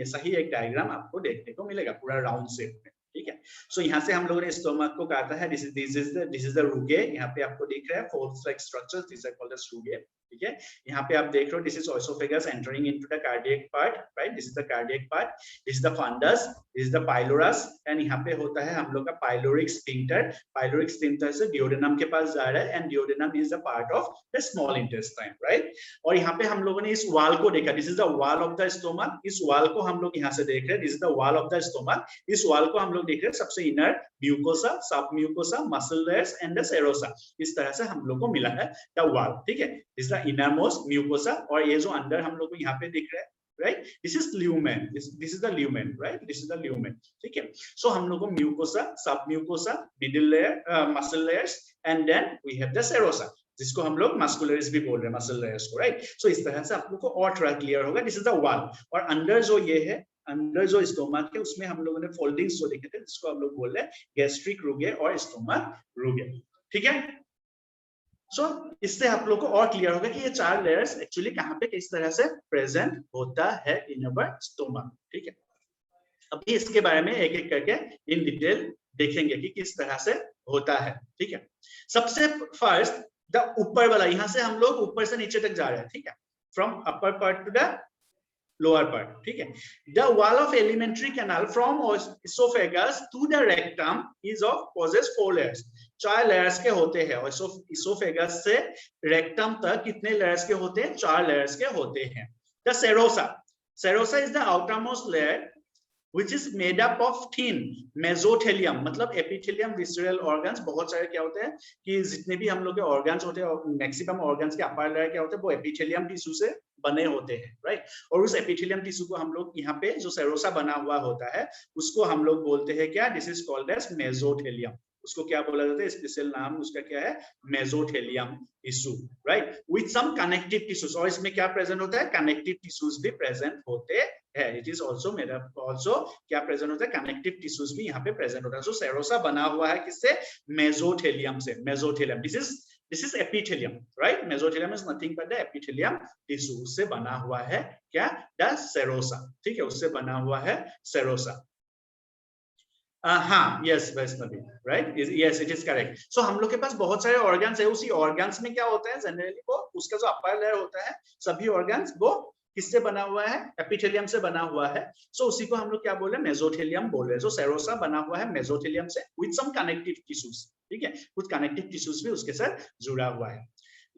ऐसा ही एक डायग्राम आपको देखने को मिलेगा पूरा राउंड शेप में, ठीक है? सो यहाँ से हम लोगों ने स्टोमक को काटा है. This is the rugae. यहाँ पे आपको दिख रहा है fold like structures, this are called as rugae, ठीक है? यहाँ पे आप देख रहे हो this is oesophagus entering into the cardiac part, right? This is the cardiac part, this is the fundus, this is the pylorus, and यहाँ पे होता है हम लोग का पाइलोरिक स्फिंक्टर. पाइलोरिक स्फिंक्टर से डिओडेनम के पास जा रहा है and duodenum is the part of the small intestine, right? और यहाँ पे हम लोगों ने इस वाल को देखा. This is the wall of the stomach. इस वाल को हम लोग यहाँ से देख रहे हैं. This is the wall of the stomach. इस वाल को हम लोग देख रहे हैं सबसे इनर म्यूकोसा, सब mucosa, muscle layers and the serosa. इस तरह से हम लोग को मिला है द वॉल, ठीक है? This is the innermost mucosa. और ये जो अंदर हम लोग को यहाँ पे दिख रहा है, right? This is lumen. This is the lumen, right? This is the lumen. ठीक है? So हम लोग को म्यूकोसा, सब mucosa, middle layer, muscle layers, and then we have the serosa, जिसको हम लोग मस्कुलरिस भी बोल रहे हैं, मसल लेयर्स को, राइट? सो इस तरह से आप लोग को और थोड़ा क्लियर होगा. This is the wall. और अंदर जो ये है, अंदर जो स्टोमक है उसमें हम लोगों ने फोल्डिंग्स जो देखे थे जिसको हम लोग बोल रहे हैं गैस्ट्रिक रूगे और स्टोमक रूगे, ठीक है? सो इससे आप लोग को और क्लियर होगा कि ये चार लेयर्स एक्चुअली कहाँ पे किस तरह से प्रेजेंट होता है इन अवर स्टोमक, ठीक है? अभी इसके बारे में एक एक करके इन डिटेल देखेंगे कि किस तरह से होता है, ठीक है? सबसे फर्स्ट द ऊपर वाला, यहाँ से हम लोग ऊपर से नीचे तक जा रहे हैं, ठीक है? From upper part to the lower part, ठीक है? The wall of alimentary canal from oesophagus to the rectum is of poses 4 layers. 4 layers के होते हैं. और इसोफेगस से रेक्टम तक कितने लेयर्स के होते हैं? 4 लेयर्स के होते हैं. The serosa. Serosa is the outermost layer which is made up of thin mesothelium, मतलब एपिथेलियम विसरल ऑर्गन्स. बहुत सारे क्या होते हैं कि जितने भी हम लोग के ऑर्गन्स होते हैं, मैक्सिमम ऑर्गन्स के अपर लेयर क्या होते हैं वो एपिथेलियम टिश्यू से बने होते हैं, राइट? और उस एपिथेलियम टिश्यू को हम लोग यहाँ पे जो सेरोसा बना हुआ होता है उसको हम लोग बोलते हैं क्या? This is called as mesothelium. उसको क्या बोला जाता है? स्पेशल नाम उसका क्या है? Mesothelium tissue, right? With some connective tissues. और इसमें क्या प्रेजेंट होता है? कनेक्टिव टिश्यूज भी प्रेजेंट होते हैं. It is also made up also क्या प्रेजेंट होता है? कनेक्टिव टिश्यूज भी यहाँ पे प्रेजेंट होता है. सो सेरोसा बना हुआ है किससे? मेसोथेलियम से. Mesothelium, this is epithelium, right? Mesothelium is nothing but the epithelium tissue से बना हुआ है क्या? द सेरोसा, ठीक है? उससे बना हुआ है सेरोसा. हाँ, yes Vaishnavi, right? Yes, it is correct. So हम लोग के पास बहुत सारे ऑर्गन्स है. उसी ऑर्गन्स में क्या होता है जनरली, वो उसका जो अपर लेयर होता है, सभी ऑर्गन्स वो किससे बना हुआ है? एपिथेलियम से बना हुआ है. सो उसी को हम लोग क्या बोल रहे हैं? मेसोथेलियम बोल रहे हैं. सो सेरोसा बना हुआ है मेसोथेलियम से विद सम कनेक्टिव टिश्यूज, ठीक है? कुछ कनेक्टिव टिश्यूज भी उसके साथ जुड़ा हुआ है.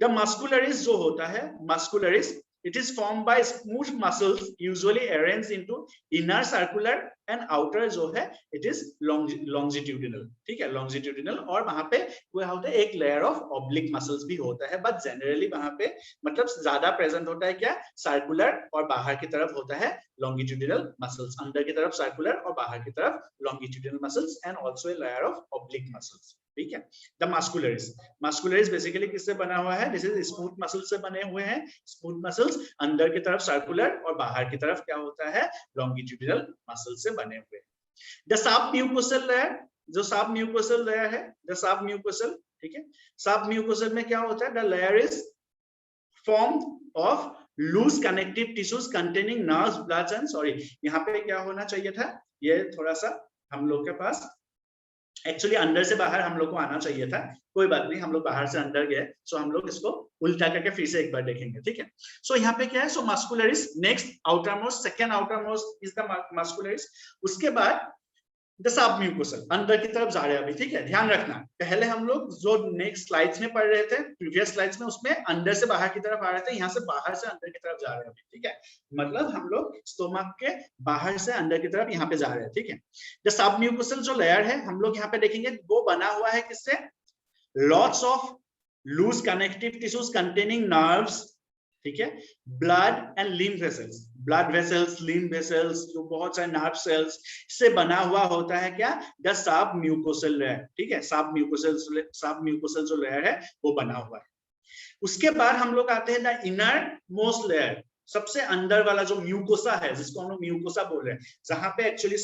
द मस्कुलरिस जो होता है, muscularis, it is formed by smooth muscles usually arranged into inner circular and outer जो है it is longitudinal, ठीक है? longitudinal. और वहां पे वो होता है एक लेयर ऑफ oblique muscles भी होता है, बट जनरली वहां पे मतलब ज्यादा प्रेजेंट होता है क्या? सर्कुलर, और बाहर की तरफ होता है longitudinal muscles. अंदर की तरफ सर्कुलर और बाहर की तरफ longitudinal muscles and also a layer of oblique muscles, ठीक है? The muscularis. मस्कुलरिस बेसिकली किससे बना हुआ है? दिस इज स्मूथ मसल से बने हुए हैं. स्मूथ मसल्स अंदर की तरफ सर्कुलर और बाहर की तरफ क्या होता है? लॉन्गिट्यूडिनल मसल से बने हुए हैं. द सब म्यूकोसल लेयर, जो सब म्यूकोसल लेयर है, द सब म्यूकोसल, ठीक है? सब म्यूकोसल में क्या होता है? The layer is formed of loose connective tissues containing nerves, blood and, sorry यहाँ पे क्या होना चाहिए था? ये थोड़ा सा हम लोग के पास एक्चुअली अंदर से बाहर हम लोग को आना चाहिए था. कोई बात नहीं, हम लोग बाहर से अंदर गए. सो हम लोग इसको उल्टा करके फिर से एक बार देखेंगे, ठीक है? सो यहाँ पे क्या है? So muscularis next outermost, second outermost is the muscularis. उसके बाद द सब म्यूकोसल अंदर की तरफ जा रहे हैं अभी, ठीक है? ध्यान रखना, पहले हम लोग जो नेक्स्ट स्लाइड्स में पढ़ रहे थे, प्रीवियस स्लाइड्स में, उसमें अंदर से बाहर की तरफ आ रहे थे. यहाँ से बाहर से अंदर की तरफ जा रहे हैं अभी, ठीक है? मतलब हम लोग स्टोमक के बाहर से अंदर की तरफ यहाँ पे जा रहे हैं, ठीक है? द सब म्यूकोसल जो लेयर है हम लोग यहाँ पे देखेंगे वो बना हुआ है किससे? Lots of loose connective tissues containing nerves, ठीक है, blood and lymph vessels, blood vessels, lymph vessels, जो बहुत सारे नर्व सेल्स से बना हुआ होता है क्या, द सब म्यूकोसल लेयर, ठीक है, सब म्यूकोसल जो लेयर है वो बना हुआ है। उसके बाद हम लोग आते हैं द इनर मोस्ट लेयर, सबसे अंदर वाला जो म्यूकोसा है, जिसको हम लोग म्यूकोसा बोल रहे हैं, जहां पे एक्चुअली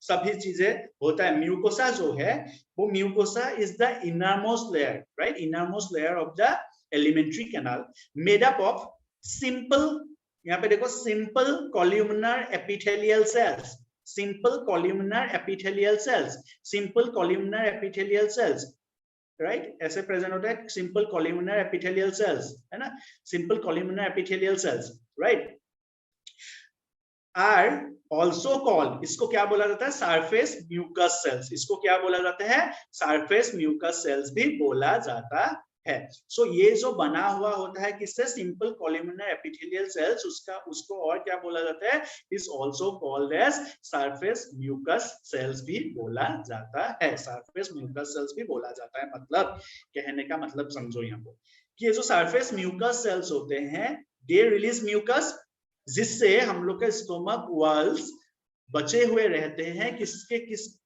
सभी चीजें होता है। म्यूकोसा जो है वो mucosa is the innermost layer, right, innermost layer of the alimentary canal, made up of simple, यहाँ पे देखो, simple columnar epithelial cells, simple columnar epithelial cells, simple columnar epithelial cells, right, ऐसे present होता है simple columnar epithelial cells, है ना, simple columnar epithelial cells, right, are also called, इसको क्या बोला जाता है, सरफेस म्यूकस सेल्स, इसको क्या बोला जाता है, सरफेस म्यूकस सेल्स भी बोला जाता है। सो ये जो बना हुआ होता है किससे, सिंपल कॉल्यूमिनर एपिथेलियल सेल्स, उसको और क्या बोला जाता है, is also called as surface mucus cells भी बोला जाता है, सरफेस म्यूकस सेल्स भी बोला जाता है। मतलब कहने का मतलब समझो यहाँ पर कि ये जो सरफेस म्यूकस सेल्स होते हैं, दे रिलीज म्यूकस, जिससे हम लोग के स्टोमक वॉल्स बचे हुए रहते हैं,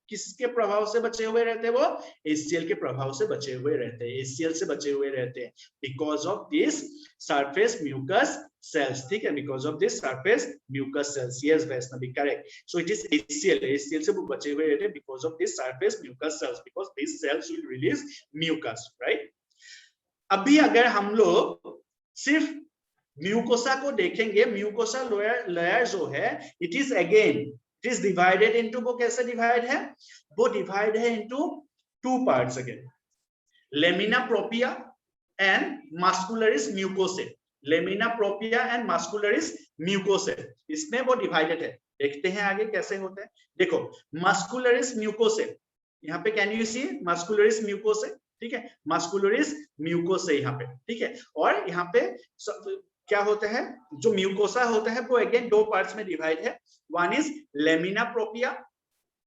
किसके प्रभाव से बचे हुए रहते हैं, वो एचसीएल के प्रभाव से बचे हुए रहते हैं, एचसीएल से बचे हुए रहते हैं, because of this surface mucus cells, ठीक है, because of this surface mucus cells, yes Vaishnavi, correct, so it is HCL से वो बचे हुए रहते हैं because of this surface mucus cells, because this cells will release mucus, right. अभी अगर हम लोग सिर्फ म्यूकोसा को देखेंगे, म्यूकोसा लेयर जो है, इट इज डिवाइडेड इनटू, वो कैसे डिवाइड है, वो डिवाइड है into two parts again, lamina propria and muscularis mucosae, lamina propria and muscularis mucosae, इसमें वो डिवाइडेड है। देखते हैं आगे कैसे होते हैं। देखो, मास्कुलरिस म्यूकोसे, यहाँ पे कैन यू सी मास्कुलरिस म्यूकोसे, ठीक है, मास्कुलरिस म्यूकोसे यहाँ पे, ठीक है, और यहाँ पे क्या होता है, जो म्यूकोसा होता है वो अगेन दो पार्ट्स में डिवाइड है, वन इज लेमिना प्रोपिया,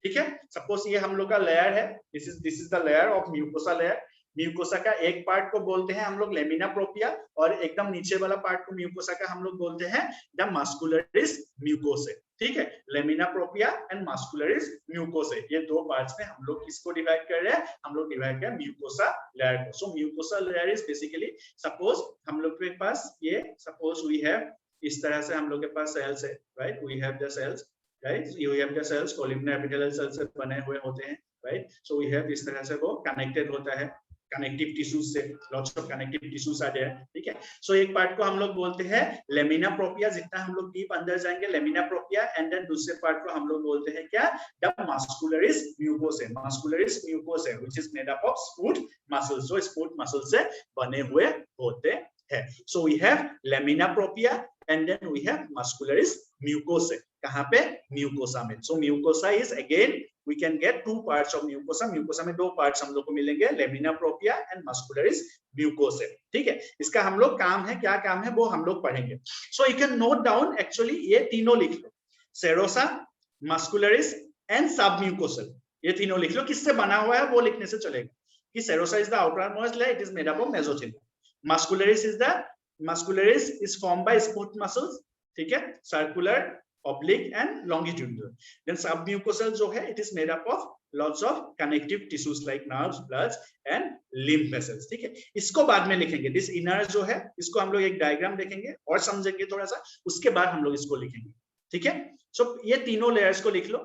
ठीक है, सपोज ये हम लोग का लेयर है, this is the layer of mucosa layer, mucosa का एक पार्ट को बोलते हैं हम लोग लेमिना प्रोपिया, और एकदम नीचे वाला पार्ट को म्यूकोसा का हम लोग बोलते हैं द मास्कुलरिस म्यूकोसे, ठीक है, लेमिना प्रोपिया एंड मास्कुलरिस म्यूकोसे, ये दो पार्ट्स में हम लोग किसको डिवाइड कर रहे हैं, हम लोग डिवाइड कर म्यूकोसा लेयर को। So mucosa layer is basically, suppose हम लोग के पास ये, सपोज वी हैव, इस तरह से हम लोग के पास सेल्स है, right, we have the cells, right, you have the cells, columnar epithelial cells से बने हुए होते हैं, राइट, सो वी हैव, इस तरह से वो कनेक्टेड होता है कनेक्टिव टिश्यूज से, लॉट्स ऑफ कनेक्टिव टिश्यूज आ जाए, ठीक है। सो एक पार्ट को हम लोग बोलते हैं लेमिना प्रोपिया, जितना हम लोग डीप अंदर जाएंगे लेमिना प्रोपिया, एंड देन दूसरे पार्ट को हम लोग बोलते हैं क्या, the muscularis mucosae, muscularis mucosae which is made up of smooth muscles, जो स्मूथ मसल से बने हुए होते हैं। So we have lamina propria and then we have muscularis mucosae, कहां पे, म्यूकोसा में। So mucosa is again, we can get two parts of mucosa, mucosa में दो parts हम लोग को मिलेंगे, लेमिना प्रोपिया एंड मास्कुलरिस म्यूकोसे, ठीक है। इसका हम लोग काम है, क्या काम है वो हम लोग पढ़ेंगे। So you can note down, actually ये तीनों लिख लो, सेरोसा, मास्कुलरिस एंड सबम्यूकोसल, ये तीनों लिख लो, किससे बना हुआ है वो लिखने से चलेगा, कि serosa is the outermost layer, it is made up of mesothelia, muscularis is formed by smooth muscles, ठीक है, circular, oblique and longitudinal, then submucosal जो है it is made up of lots of connective tissues like nerves, bloods and lymph vessels, ठीक है। इसको बाद में लिखेंगे, this inner जो है इसको हम लोग एक डायग्राम देखेंगे और समझेंगे थोड़ा सा, उसके बाद हम लोग इसको लिखेंगे, ठीक है। सो ये तीनों लेयर्स को लिख लो,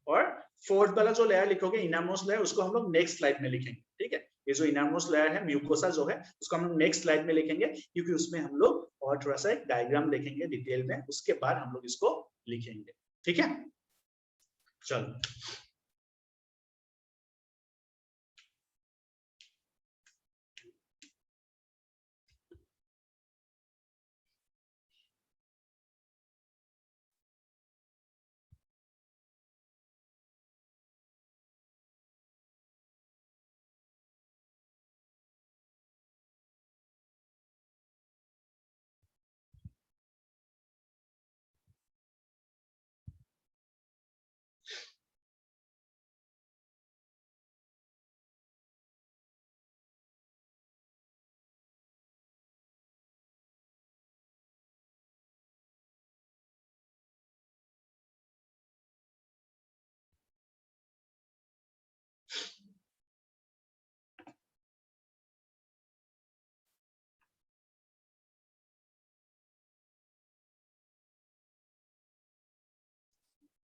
और फोर्थ वाला जो लेयर लिखोगे इनरमोस्ट लेयर, उसको हम लोग नेक्स्ट स्लाइड में लिखेंगे, ठीक है। ये जो इनरमोस्ट लेयर है म्यूकोसा जो है, उसको हम लोग नेक्स्ट स्लाइड में लिखेंगे, क्योंकि उसमें हम लोग और थोड़ा सा एक डायग्राम देखेंगे डिटेल में, उसके बाद हम लोग इसको लिखेंगे, ठीक है। चलो,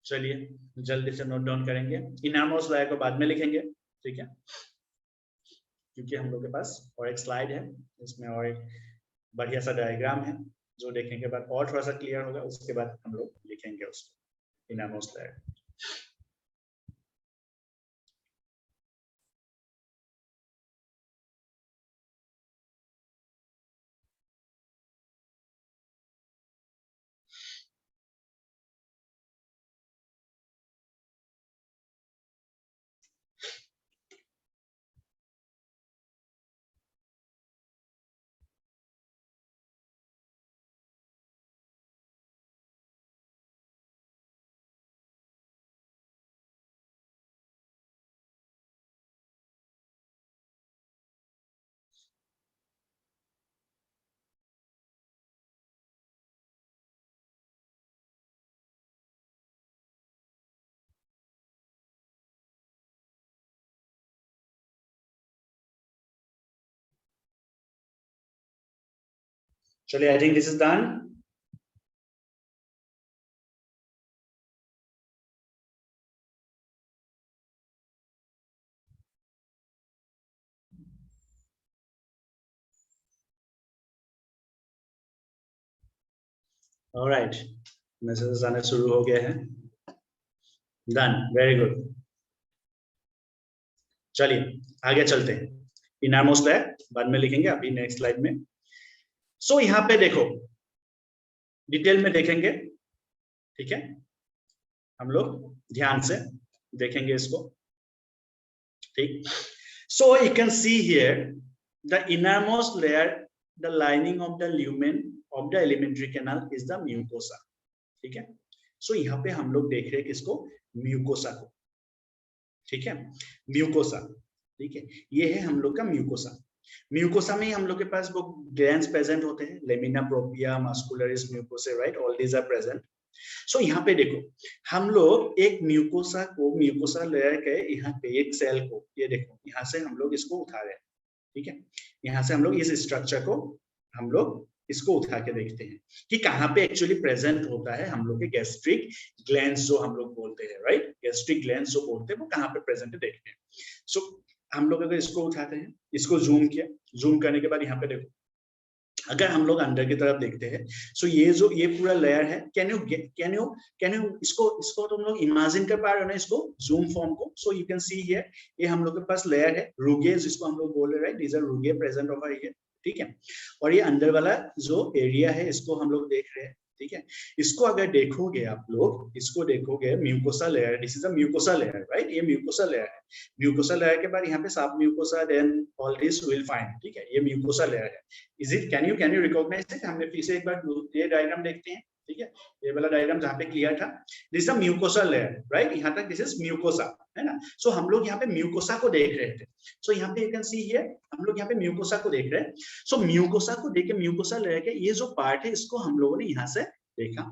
चलिए जल्दी से नोट डाउन करेंगे, इनरमोस्ट लेयर को बाद में लिखेंगे, ठीक है, क्योंकि हम लोग के पास और एक स्लाइड है, इसमें और एक बढ़िया सा डायग्राम है जो देखने के बाद और थोड़ा सा क्लियर होगा, उसके बाद हम लोग लिखेंगे उसको इनरमोस्ट लेयर। चलिए, I think this is done. Alright, messages आने शुरू हो गए हैं। Done, very good. चलिए आगे चलते हैं, इनरमोस्ट लेयर बाद में लिखेंगे, अभी नेक्स्ट स्लाइड में। सो यहाँ पे देखो, डिटेल में देखेंगे, ठीक है, हम लोग ध्यान से देखेंगे इसको, ठीक। So you can see here the innermost layer, the lining of the lumen of the alimentary canal is the mucosa, ठीक है। सो यहाँ पे हम लोग देख रहे हैं किसको, म्यूकोसा को, ठीक है, म्यूकोसा, ठीक है, ये है हम लोग का म्यूकोसा। म्यूकोसा में हम लोग के पास वो ग्लैंड्स प्रेजेंट होते हैं, lamina propria, muscularis mucosa, right, all these are present. So यहाँ पे देखो, हम लोग एक म्यूकोसा को, म्यूकोसा लेयर के यहाँ पे एक सेल को, ये देखो यहाँ से हम लोग इसको उठा रहे हैं, ठीक है, यहाँ से हम लोग इस स्ट्रक्चर को हम लोग इसको उठा के देखते हैं कि कहाँ पे एक्चुअली प्रेजेंट होता है हम लोग के गैस्ट्रिक ग्लैंड्स जो हम लोग बोलते हैं, राइट, गैस्ट्रिक ग्लैंड्स जो बोलते हैं वो कहाँ पे प्रेजेंट है देखते हैं। सो हम लोग अगर इसको उठाते हैं, इसको जूम किया, जूम करने के बाद यहाँ पे देखो, अगर हम लोग अंदर की तरफ देखते हैं, सो ये पूरा लेयर है, कैन यू इसको तुम लोग इमेजिन कर पा रहे हो ना, इसको जूम फॉर्म को। So you can see here, ये हम लोग के पास लेयर है, रूगे जिसको हम लोग बोल रहे हैं, right, these are rugae present over here, ठीक है। और ये अंदर वाला जो एरिया है इसको हम लोग देख रहे हैं, ठीक है। इसको अगर देखोगे आप लोग, इसको देखोगे, mucosa layer, this is a mucosa layer, right, ये म्यूकोसा लेयर है। म्यूकोसा लेयर के बाद यहाँ पे submucosa, then all this will find, ठीक है, ये म्यूकोसा लेयर है। Is it, can you recognise it? हमने फिर से एक बार ये डायग्राम देखते हैं, ठीक है, ये वाला डायग्राम जहाँ पे क्लियर था, this is a mucosa layer, right, यहाँ तक दिस इज म्यूकोसा, है ना। सो हम लोग यहाँ पे म्यूकोसा को देख रहे थे। सो यहाँ पे यू कैन सी हियर, हम लोग यहाँ पे म्यूकोसा को देख रहे हैं। सो म्यूकोसा को देख के, म्यूकोसा लेयर के ये जो पार्ट है इसको हम लोगों ने यहाँ से देखा।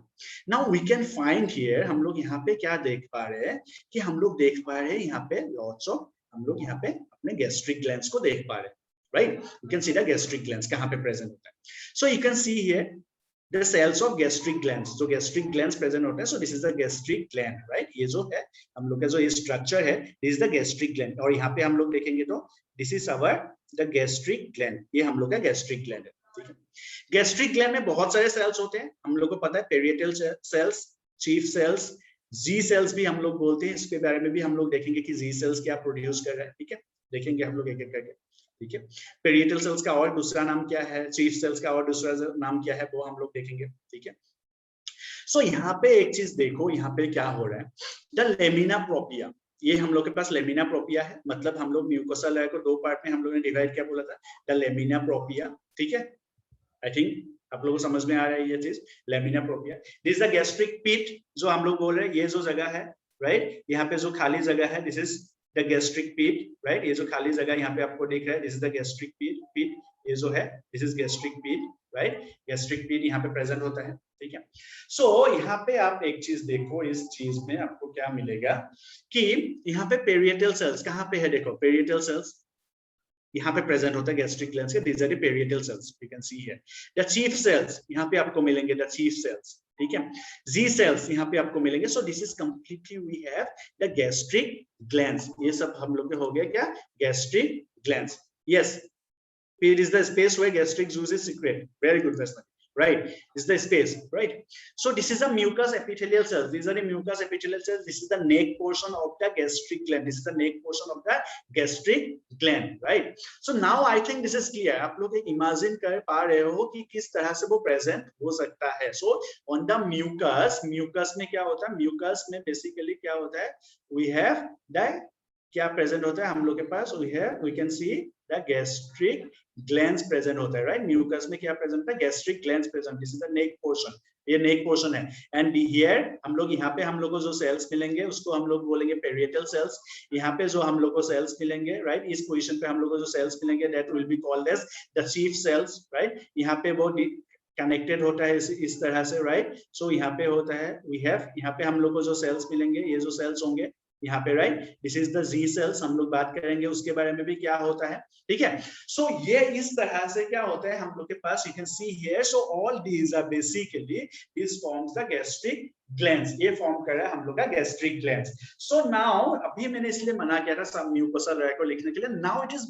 Now we can find here, हम लोग यहाँ पे क्या देख पा रहे हैं कि हम लोग देख पा रहे हैं यहाँ पे लॉट्स ऑफ, हम लोग यहाँ पे अपने गैस्ट्रिक ग्लैंड्स को देख पा रहे हैं, right, you can see the gastric glands कहाँ पे प्रेजेंट होता है। So you can see here the cells of gastric glands, जो gastric glands present होते हैं, so this is the gastric gland, right, ये जो है हम लोग का जो ये structure है, this is the gastric gland, और यहाँ पे हम लोग देखेंगे तो this is our the gastric gland, ये हम लोग का gastric gland है, ठीक है। gastric gland में बहुत सारे cells होते हैं, हम लोग को पता है, parietal cells, chief cells, G cells भी हम लोग बोलते हैं, इसके बारे में भी हम लोग देखेंगे कि G cells क्या प्रोड्यूस कर रहे हैं, ठीक है, देखेंगे हम लोग एक एक करके, ठीक है। पेरिएटल सेल्स का और दूसरा नाम क्या है, चीफ सेल्स का और दूसरा नाम क्या है, वो हम लोग देखेंगे, ठीक है। सो यहाँ पे एक चीज देखो, यहाँ पे क्या हो रहा है, द लेमिना प्रोपिया, ये हम लोग के पास लेमिना प्रोपिया है, मतलब हम लोग म्यूकोसा लेयर को दो पार्ट में हम लोग ने डिवाइड किया, बोला था द लेमिना प्रोपिया, ठीक है। आई थिंक आप लोगों को समझ में आ रहा है ये चीज, lamina propria, this is the gastric pit जो हम लोग बोल रहे हैं, ये जो जगह है, राइट, यहाँ पे जो खाली जगह है, this is the gastric pit, right, ये जो खाली जगह यहाँ पे आपको दिख रहा है, this is the gastric pit, ये जो है this is gastric pit, right, gastric pit यहाँ पे प्रेजेंट होता है, ठीक है। सो यहाँ पे आप एक चीज देखो, इस चीज में आपको क्या मिलेगा कि यहाँ पे पेरिएटल सेल्स कहाँ पे है, देखो पेरिएटल सेल्स यहाँ पे प्रेजेंट होता है गैस्ट्रिक ग्लैंड्स के, these are the parietal cells, you can see here the chief cells, यहाँ पे आपको मिलेंगे the chief cells, ठीक है। जी सेल्स यहाँ पे आपको मिलेंगे। So this is completely we have the gastric glands. ये सब हम लोग के हो गया क्या, gastric glands. Yes, it is the space where gastric juices secrete. Very good, Vesna. Right, is the space, right? So this is a mucous epithelial cells. These are the mucous epithelial cells. This is the neck portion of the gastric gland. This is the neck portion of the gastric gland, right? So now I think this is clear. आप लोग imagine कर पा रहे हो कि किस तरह से वो present हो सकता है. So on the mucus, mucus में क्या होता है? Mucus में basically क्या होता है? We have the क्या present होता है हम लोग के पास? We can see the gastric glands present होता है, right? Mucus में क्या present है? Gastric glands present. This is the neck portion. ये neck portion है. And here हम लोग यहाँ पे हम लोग को जो cells मिलेंगे उसको हम लोग बोलेंगे parietal cells. यहाँ पे जो हम लोग को cells मिलेंगे, right? इस position पे हम लोग को जो cells मिलेंगे that will be called as the chief cells, right? यहाँ पे वो connected होता है इस तरह से, right? So यहाँ पे होता है we have यहाँ पे हम लोग को जो cells मिलेंगे, ये जो cells होंगे यहाँ पे, right? This is the G cells. हम लोग बात करेंगे उसके बारे में भी क्या होता है, ठीक है? सो ये इस तरह से क्या होता है हम लोग के पास. You can see here. So all these are basically this forms the gastric glands. ये फॉर्म कर रहा है हम लोग का गैस्ट्रिक ग्लैंड्स. सो नाउ अभी मैंने इसलिए मना किया था सब म्यूकोसा लेयर को लिखने के लिए. Now it is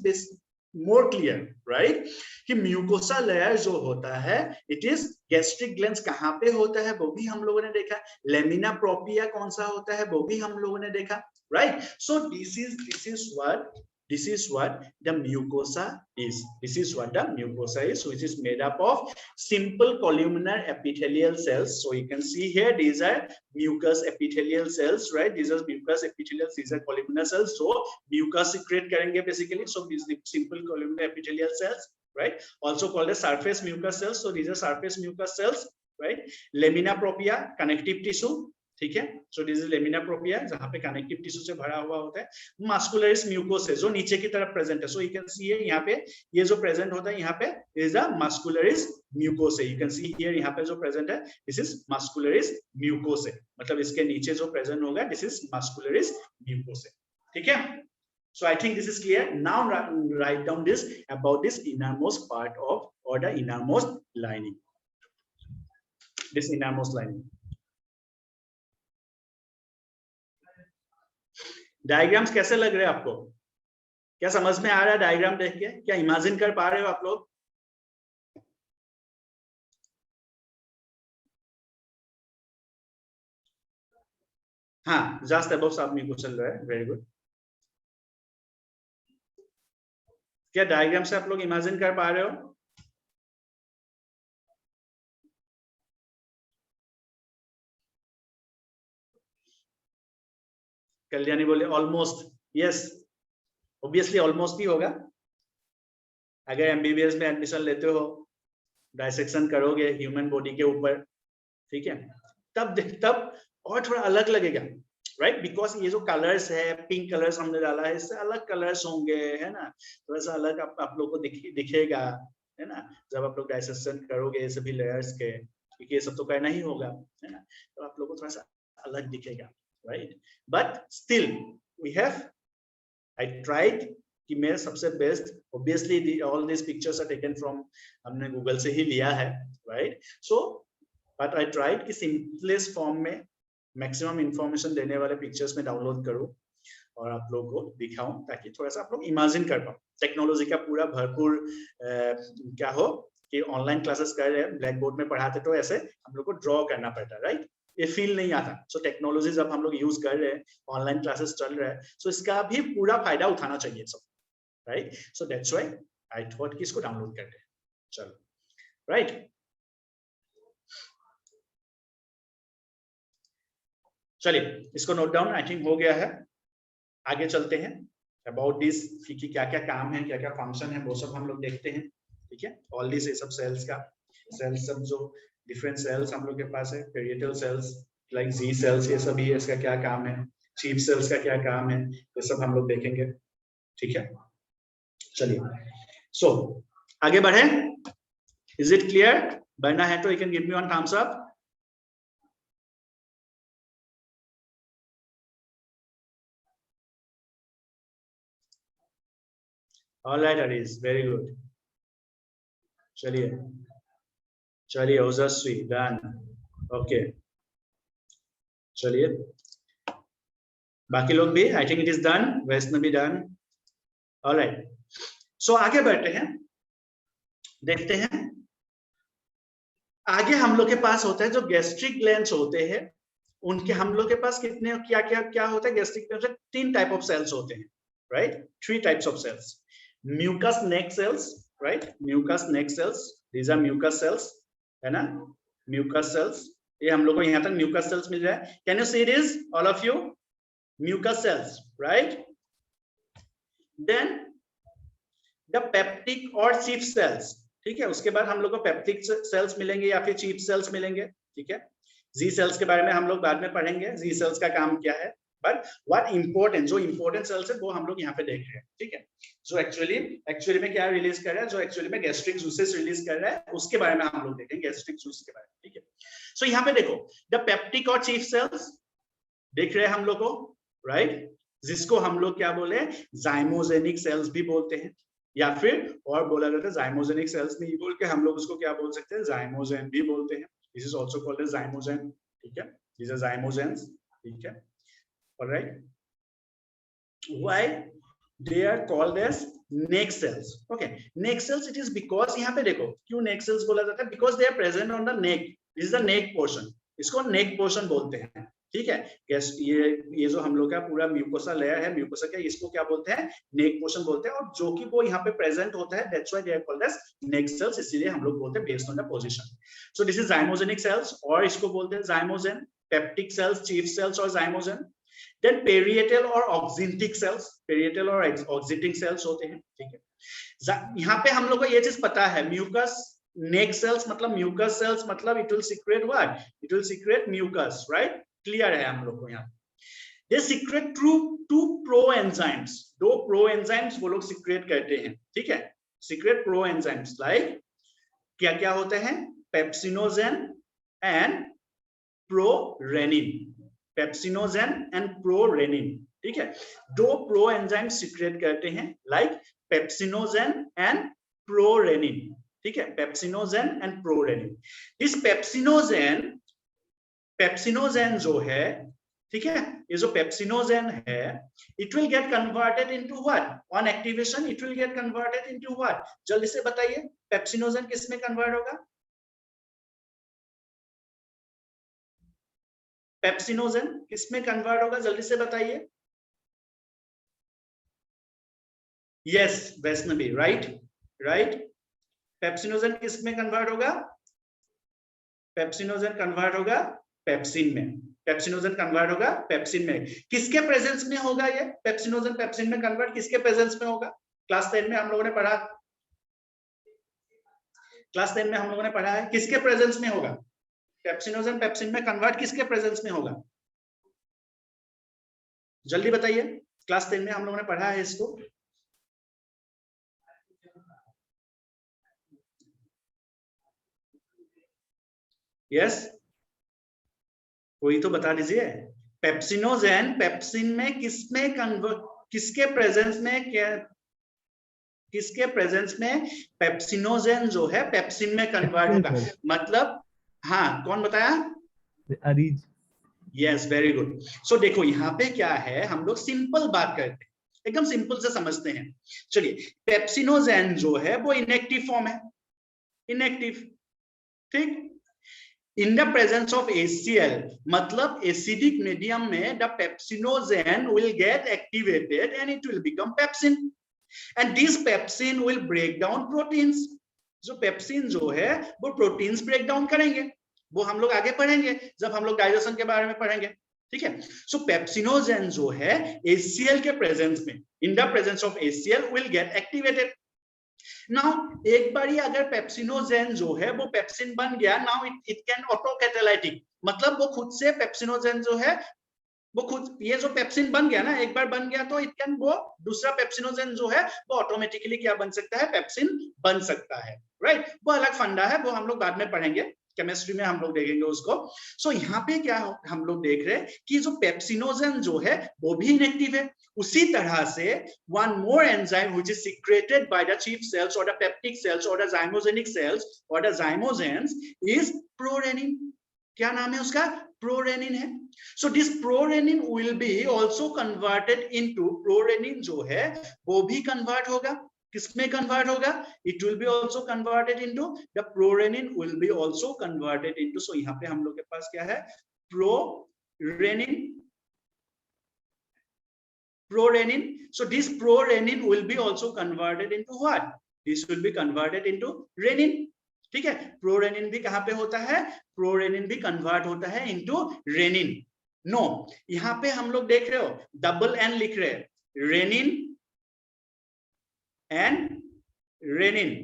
more clear, right? कि म्यूकोसा लेयर जो होता है इट इज गैस्ट्रिक ग्लैंड्स. कहाँ पे होता है वो भी हम लोगों ने देखा. लेमिना प्रोपिया कौन सा होता है वो भी हम लोगों ने देखा, right? So this is what the mucosa is. This is what the mucosa is, which is made up of simple columnar epithelial cells. So you can see here these are mucous epithelial cells, right? These are mucous epithelial, these are columnar cells. So mucus secrete करेंगे basically. So these are simple columnar epithelial cells, right? Also called as surface mucus cells. So these are surface mucus cells, right? Lamina propria, connective tissue, ठीक है. So this is lamina प्रोपिया जहां पे connective tissue से भरा हुआ होता है. Muscularis mucosa जो नीचे की तरफ प्रेजेंट है. सो यू कैन सी यहाँ पे ये जो प्रेजेंट होता है यहाँ पे is a muscularis mucosa. You can see here यहाँ पे जो प्रेजेंट है दिस इज मस्कुलरिस म्यूकोसा. मतलब इसके नीचे जो प्रेजेंट होगा दिस इज मस्कुलरिस म्यूकोसा, ठीक है. So I think this is clear. Now write down this about this innermost part of or the innermost lining. This innermost lining. Diagrams कैसे लग रहे हैं आपको? क्या समझ में आ रहा है डायग्राम देख के? क्या इमेजिन कर पा रहे हो आप लोग? हाँ, जस्ट अबव सब में कुछ चल रहा है. Very good. क्या डायग्राम से आप लोग इमेजिन कर पा रहे हो? कल्याणी बोले ऑलमोस्ट. यस, ऑब्वियसली ऑलमोस्ट ही होगा. अगर एमबीबीएस में एडमिशन लेते हो, डायसेक्शन करोगे ह्यूमन बॉडी के ऊपर, ठीक है, तब और थोड़ा अलग लगेगा, राइट? बिकॉज ये जो कलर्स है, पिंक कलर्स हमने डाला है, इससे अलग कलर्स होंगे, है ना? थोड़ा सा अलग आप लोग को दिखेगा, है ना? जब आप लोग डायसेक्शन करोगे ये सभी लेयर्स के, क्योंकि ये सब तो करना ही होगा, है ना? तो आप लोग को थोड़ा सा अलग दिखेगा, right? But still we have, I tried कि मैं सबसे best, obviously all these pictures are taken from, हमने गूगल से ही लिया है, right? So but I tried कि simplest form में maximum information देने वाले pictures में डाउनलोड करूँ और आप लोगों को दिखाऊं ताकि थोड़ा सा आप लोग इमेजिन कर पाओ. टेक्नोलॉजी का पूरा भरपूर क्या हो कि ऑनलाइन क्लासेस कर रहे हैं, ब्लैक बोर्ड में पढ़ाते तो ऐसे हम लोग को ड्रॉ करना पड़ता है, राइट? ये फील नहीं आता. सो टेक्नोलॉजी जब हम लोग यूज कर रहे हैं, ऑनलाइन क्लासेस चल रहा है, सो इसका भी पूरा फायदा उठाना चाहिए सब, right? So that's why I thought कि इसको डाउनलोड करते हैं. चलो, राइट? चलिए इसको नोट डाउन आई थिंक हो गया है. आगे चलते हैं. अबाउट दिस कि क्या क्या काम है, क्या क्या फंक्शन है, वो सब हम लोग देखते हैं, ठीक है? ऑल दिस ये सब सेल्स का, सेल्स सब जो डिफरेंट सेल्स हम लोग के पास है, पेरिएटल सेल्स लाइक जी सेल्स, ये सभी इसका क्या काम है, चीफ सेल्स का क्या काम है, ये सब हम लोग देखेंगे, ठीक है? चलिए, सो आगे बढ़े. Is it clear? बढ़ना है तो you can give me one thumbs up. All right, Aris, very good. चलिए, ओजस्वी, डन. ओके चलिए बाकी लोग भी, I think it is done, Vaishnavi done, alright. So आगे बढ़ते हैं, देखते हैं आगे हम लोग के पास होता है जो गैस्ट्रिक ग्लैंड्स होते हैं, उनके हम लोग के पास कितने क्या क्या क्या होता है गैस्ट्रिक ग्लैंड्स में? 3 टाइप ऑफ सेल्स होते हैं, राइट? 3 types of cells. Mucus neck cells, right? Mucus neck cells, these are mucus cells, है ना? म्यूकस सेल्स, ये हम लोग को यहाँ तक म्यूकस सेल्स मिल रहा है। Can you see this all of you? Mucus cells, right? Then the peptic और चीफ सेल्स, ठीक है? उसके बाद हम लोग को पेप्टिक सेल्स मिलेंगे या फिर चीफ सेल्स मिलेंगे, ठीक है? जी सेल्स के बारे में हम लोग बाद में पढ़ेंगे, जी सेल्स का काम क्या है, बट व्हाट इंपॉर्टेंट, जो इंपॉर्टेंट सेल्स है वो हम लोग यहाँ पे देख रहे हैं, ठीक है? जो एक्चुअली में क्या रिलीज कर रहा है, जो एक्चुअली में गैस्ट्रिक जूसेस रिलीज कर रहा है, उसके बारे में हम लोग देखेंगे, गैस्ट्रिक जूस के बारे में, ठीक है? सो यहाँ पे देखो द पेप्टिक और चीफ सेल्स देख रहे हैं हम लोग को, राइट? जिसको हम लोग क्या बोले, जाइमोजेनिक सेल्स भी बोलते हैं, या फिर और बोला जाता है जाइमोजेनिक सेल्स नहीं बोल के हम लोग उसको क्या बोल सकते हैं, जाइमोजेन भी बोलते हैं। This is also called as zymogen, ठीक है? दिस आर जाइमोजेन्स, ठीक है? Alright, why they are called as neck cells? Okay, neck cells it is because, यहाँ पे देखो क्यों नेक सेल्स बोला जाता है, because they are present on the neck, this is the neck portion, इसको नेक पोर्शन बोलते हैं, ठीक है? ये जो हम लोग का पूरा म्यूकोसा लेयर है, म्यूकोसा का, इसको क्या बोलते हैं, नेक पोर्शन बोलते हैं, और जो कि वो यहाँ पे प्रेजेंट होता है, that's why they are called as neck cells, इसीलिए हम लोग बोलते हैं based on the position. So this is zymogenic cells, और इसको बोलते हैं zymogen, peptic cells, chief cells और जाइमोजेन। देन पेरिएटल और ऑक्सिंटिक सेल्स, पेरिएटल और ऑक्सिंटिक सेल्स होते हैं, ठीक है? यहाँ पे हम लोग को ये चीज पता है, म्यूकस नेक सेल्स मतलब म्यूकस सेल्स मतलब it will secrete what, it will secrete mucus, right? Clear है हम लोग को यहाँ? They secrete two proenzymes, 2 proenzymes वो लोग सीक्रेट करते हैं, ठीक है? सीक्रेट प्रो एंजाइम्स लाइक क्या क्या होते हैं, pepsinogen and prorennin, pepsinogen and prorennin, ठीक है? 2 प्रो एंजाइम सीक्रेट करते हैं लाइक पेप्सिनोजेन एंड प्रोरेनिन, ठीक है? Pepsinogen and prorennin. This pepsinogen जो है, ठीक है, ये जो पेप्सिनोजेन है, it will get converted into what, on activation it will get converted into what, जल्दी से बताइए, पेप्सिनोजेन किस में कन्वर्ट होगा? पेप्सिनोजेन किस में कन्वर्ट होगा, जल्दी से बताइए। Yes Vaishnavi, right right, pepsinogen किस में कन्वर्ट होगा? पेप्सिनोजेन कन्वर्ट होगा पेप्सिन में, पेप्सिनोजेन कन्वर्ट होगा पेप्सिन में। किसके प्रेजेंस में होगा ये पेप्सिनोजेन पेप्सिन में कन्वर्ट, किसके प्रेजेंस में होगा? क्लास 10 में हम लोगों ने पढ़ा, क्लास 10 में हम लोगों ने पढ़ा है, किसके प्रेजेंस में होगा पेप्सिनोजेन पेप्सिन में कन्वर्ट, किसके प्रेजेंस में होगा? जल्दी बताइए, क्लास 10 में हम लोगों ने पढ़ा है इसको। यस, कोई तो बता दीजिए, पेप्सिनोजेन पेप्सिन में किसमें कन्वर्ट, किसके प्रेजेंस में, क्या किसके प्रेजेंस में पेप्सिनोजेन जो है पेप्सिन में कन्वर्ट होगा? मतलब हाँ, कौन बताया? Areej. Yes, very good. So देखो यहाँ पे क्या है, हम लोग सिंपल बात करते हैं, एकदम सिंपल से समझते हैं। चलिए, पेप्सिनोजेन जो है वो इनएक्टिव फॉर्म है, इनएक्टिव, ठीक? In the presence of HCl, मतलब एसिडिक मीडियम में the pepsinogen will get activated and it will become pepsin, and this pepsin will break down proteins. जो पेप्सिन जो है वो प्रोटीन्स ब्रेक डाउन करेंगे, वो हम लोग आगे पढ़ेंगे जब हम लोग डाइजेशन के बारे में पढ़ेंगे, ठीक है? सो पेप्सिनोजेन जो है HCl के प्रेजेंस में, इन the presence of HCl will get activated. Now एक बारी अगर पेप्सिनोजेन जो है वो पेप्सिन बन गया, now it can auto catalytic, मतलब वो खुद से पेप्सिनोजेन जो है वो खुद, ये जो पेप्सिन बन गया ना, एक बार बन गया तो इट कैन, वो दूसरा पेप्सिनोजेन जो है वो ऑटोमेटिकली क्या बन सकता है, पेप्सिन बन सकता है, राइट? वो अलग फंडा है, वो हम लोग बाद में पढ़ेंगे, केमिस्ट्री में हम लोग देखेंगे उसको। सो यहाँ पे क्या हम लोग देख रहे हैं कि जो पेप्सिनोजेन जो है वो भी इनएक्टिव है। उसी तरह से one more enzyme which is secreted by the chief cells or the peptic cells or the zymogenic cells or the zymogens is prorenin, क्या नाम है उसका? प्रोरेनिन है। So this prorenin will be also converted into, prorenin जो है वो भी convert होगा, किसमें कन्वर्ट होगा? It will be also converted into, the prorenin will be also converted into, so यहाँ पे हम लोग के पास क्या है? Prorenin, prorenin. So this prorenin will be also converted into what? This will be converted into renin. ठीक है, प्रोरेनिन भी कहां पे होता है? प्रोरेनिन भी कन्वर्ट होता है इनटू रेनिन। नो, यहां पे हम लोग देख रहे हो डबल एन लिख रहे हैं, रेनिन एंड रेनिन,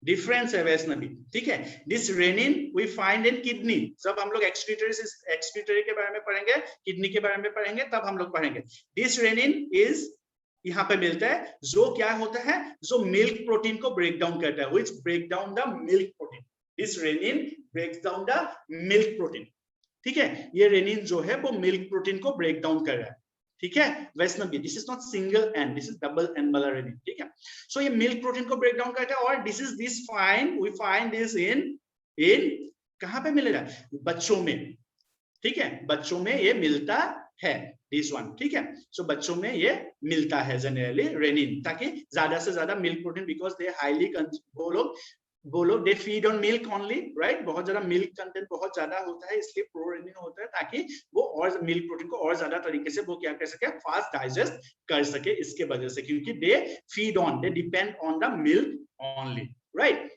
डिफरेंस है वैष्णवी। ठीक है, this renin we find in kidney. जब हम लोग एक्सक्रीटरी के बारे में पढ़ेंगे, किडनी के बारे में पढ़ेंगे, तब हम लोग पढ़ेंगे। दिस रेनिन इज यहाँ पे मिलता है, जो क्या होता है? जो मिल्क प्रोटीन को ब्रेक डाउन करता है, which break down the milk protein. This rennin breaks down the milk protein. ठीक है, ये रेनिन जो है वो मिल्क प्रोटीन को ब्रेक डाउन कर रहा है। ठीक है Vaishnavi, this is not single N, this is double N वाला रेनिन। ठीक है, सो ये मिल्क प्रोटीन को ब्रेक डाउन करता है, और this find we find this in कहां पे मिलेगा? बच्चों में। ठीक है, बच्चों में ये मिलता है, दिस वन। ठीक है, सो बच्चों में ये मिलता है जनरली रेनिन, ताकि ज्यादा से ज्यादा milk protein, because they highly, बोलो they feed on milk only, right? बहुत ज्यादा मिल्क कंटेंट बहुत ज्यादा होता है, इसलिए प्रोरेनिन होता है, ताकि वो और मिल्क प्रोटीन को और ज्यादा तरीके से वो क्या कर सके? फास्ट डाइजेस्ट कर सके, इसके वजह से, क्योंकि they feed on, they depend on the milk only, right?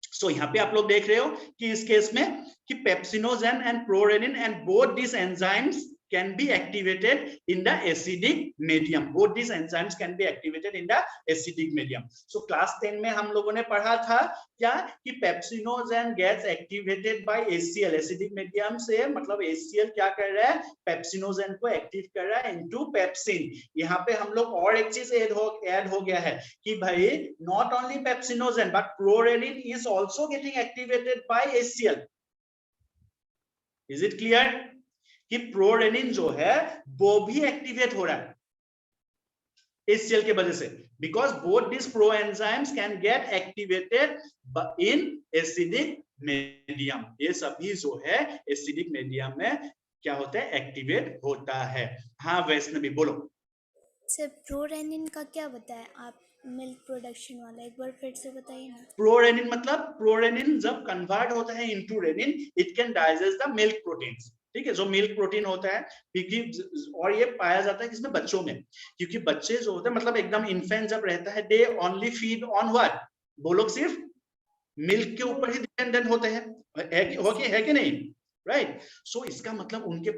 So यहाँ पे आप लोग देख रहे हो कि इस केस में कि pepsinogen and prorenin and both this enzymes can be activated in the acidic medium. Both these enzymes can be activated in the acidic medium. So class 10 में हम लोगों ने पढ़ा था क्या? कि pepsinogen gets activated by HCl, acidic medium से, मतलब HCl क्या कर रहा है? पेप्सिनोजेन को एक्टिव कर रहा है into पेप्सिन। यहाँ पे हम लोग और एक चीज ऐड हो गया है कि भाई not only pepsinogen but prorenin is also getting activated by HCl. Is it clear? कि प्रोरेनिन जो है वो भी एक्टिवेट हो रहा है HCl के वजह से, because both this pro enzymes can get activated in acidic medium. ये सभी जो है एसिडिक मीडियम में क्या होता है? एक्टिवेट होता है। हाँ वैष्णवी बोलो। सर प्रोरेनिन का क्या बताया आप? मिल्क प्रोडक्शन वाला एक बार फिर से बताइए ना। प्रोरेनिन मतलब, प्रोरेनिन जब कन्वर्ट होता है into rennin, it can digest the milk proteins. ठीक है, जो मिल्क प्रोटीन होता है, क्योंकि और ये पाया जाता है किसमें? बच्चों में, क्योंकि बच्चे जो होते हैं, मतलब एकदम इन्फेंट जब रहता है, they only feed on what? वो लोग सिर्फ मिल्क के ऊपर ही डिपेंडेंट होते हैं, है कि नहीं? राइट? सो इसका मतलब उनके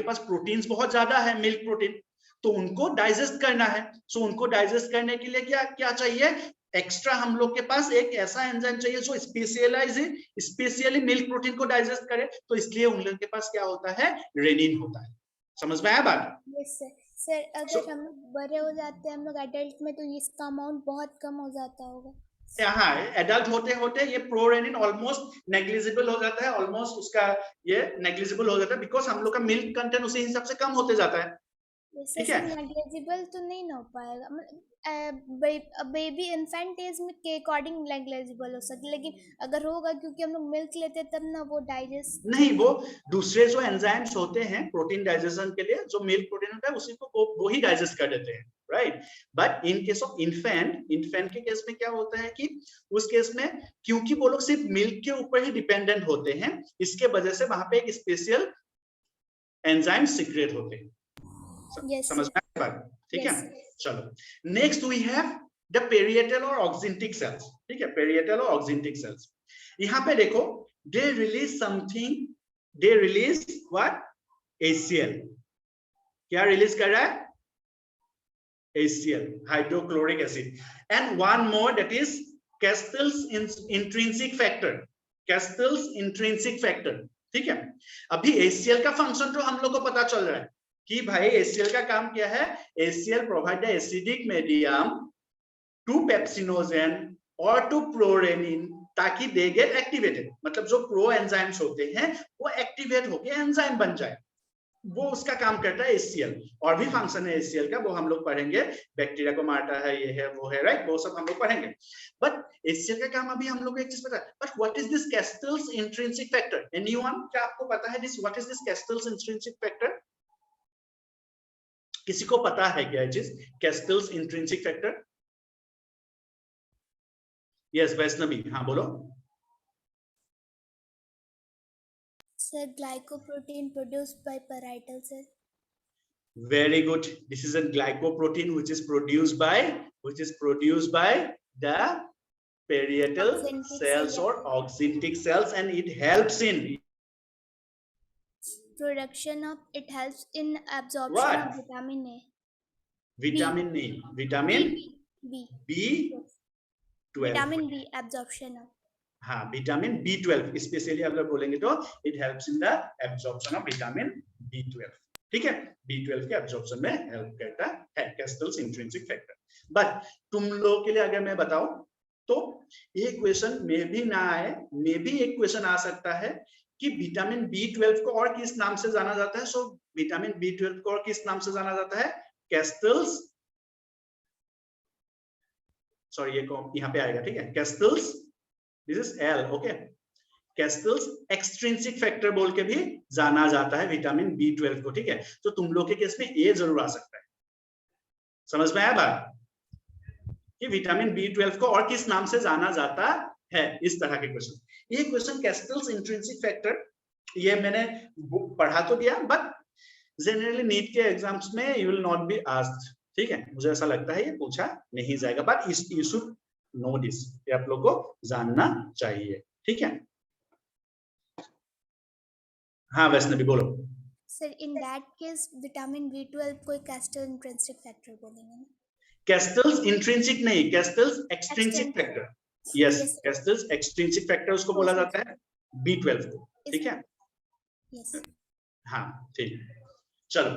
पास प्रोटीन्स बहुत ज्यादा है, मिल्क प्रोटीन, तो उनको डाइजेस्ट करना है। सो उनको डाइजेस्ट करने के लिए क्या चाहिए? एक्स्ट्रा हम लोग के पास एक ऐसा एंजाइम चाहिए जो स्पेशली मिल्क प्रोटीन को डाइजेस्ट करे, तो इसलिए उन लोगों के पास क्या होता है? रेनिन होता है। समझ में आया बात? Yes sir. सर अगर हम लोग बड़े हो जाते हैं, हम लोग एडल्ट में, तो इसका अमाउंट बहुत कम हो जाता होगा। हाँ, एडल्ट होते होते ये प्रोरेनिन ऑलमोस्ट नेग्लिजिबल हो जाता है, ऑलमोस्ट उसका ये नेग्लिजिबल हो जाता है, बिकॉज हम लोग का मिल्क कंटेंट उसी हिसाब से कम होते जाता है। ठीक है, नेग्लिजिबल तो नहीं ना हो पाएगा, बेबी इन्फेंट एज में के अकॉर्डिंग नेग्लिजिबल हो सकता है, लेकिन अगर होगा, क्योंकि हम लोग मिल्क लेते हैं तब ना वो डाइजेस्ट नहीं, वो दूसरे जो एंजाइम्स होते हैं प्रोटीन डाइजेशन के लिए, जो मिल्क प्रोटीन होता है उसी को वो ही डाइजेस्ट कर देते हैं, right? But in case of infant के केस में क्या होता है कि उस केस में क्योंकि वो लोग सिर्फ मिल्क के ऊपर ही डिपेंडेंट होते हैं, इसके वजह से वहां पे एक स्पेशल एंजाइम सीक्रेट होते हैं। समझ में आ रहा है? ठीक है, चलो next we have the parietal और ऑक्सिंटिक सेल्स। ठीक है, पेरिएटल और ऑक्सिंटिक सेल्स, यहाँ पे देखो, they release something, they release what? HCl। क्या रिलीज कर रहा है? HCl, hydrochloric acid, and one more, that is Castell's intrinsic factor, Castell's intrinsic factor. ठीक है, अभी HCl का फंक्शन तो हम लोग को पता चल रहा है कि भाई HCl का काम क्या है? HCl provide the acidic medium to pepsinogen और टू प्रोरेनिन, ताकि दे गेट एक्टिवेटेड, मतलब जो प्रो एंजाइम्स होते हैं वो एक्टिवेट होके एंजाइम बन जाए। वो उसका काम करता है HCl। और भी फंक्शन है HCl का, वो हम लोग पढ़ेंगे, बैक्टीरिया को मारता है, ये है वो है, राइट, वो सब हम लोग पढ़ेंगे। बट HCl का काम अभी हम लोग को एक चीज पता है, but what is this Castle's intrinsic factor? Anyone, क्या आपको पता है this, what is this Castle's intrinsic factor? किसी को पता है क्या ये चीज, Castle's intrinsic factor? Yes Vaishnavi, हाँ बोलो। Sir, glycoprotein produced by parietal cell. Very good. This is a glycoprotein which is produced by the parietal Oxyntic cells cell. or oxyntic cells, and it helps in Production of, it helps in absorption what? of vitamin A. Vitamin E, vitamin B. B12। Vitamin B absorption of. हाँ, vitamin B12 specially अगर बोलेंगे तो it helps in the absorption of vitamin B12। ठीक है, B12 के absorption में help करता है कैस्टल्स इंट्रिंसिक फैक्टर। बट तुम लोग के लिए अगर मैं बताऊं तो एक क्वेश्चन में भी ना आए, में भी एक क्वेश्चन आ सकता है कि विटामिन B12 को और किस नाम से जाना जाता है? सो विटामिन B12 को और किस नाम से जाना जाता है? कैस्टल्स, सॉरी ये यहाँ पे आएगा, ठीक है, Castle's, this is L, okay, Castle's extrinsic factor बोल के भी जाना जाता है विटामिन B12 को। ठीक है, तो तुम लोग के केस में ए जरूर आ सकता है। समझ में आया बात कि विटामिन B12 को और किस नाम से जाना जाता है? इस तरह के क्वेश्चन। ये क्वेश्चन कैस्टल्स इंट्रिंसिक फैक्टर, ये मैंने पढ़ा तो दिया, बट जनरली नीट के एग्जाम्स में you will not be asked. ठीक है, मुझे ऐसा लगता है ये पूछा नहीं जाएगा, but you should know this, ये आप लोग को जानना चाहिए। ठीक है, हाँ वैष्णवी बोलो। Sir in that case vitamin B12 को कैस्टल इंट्रिंसिक फैक्टर बोलेंगे ना? कैस्टल्स इंट्रिंसिक नहीं, Castle's extrinsic factor. Yes, Castle's extrinsic factor उसको बोला जाता है B12 को। ठीक है, यस, हाँ ठीक। चलो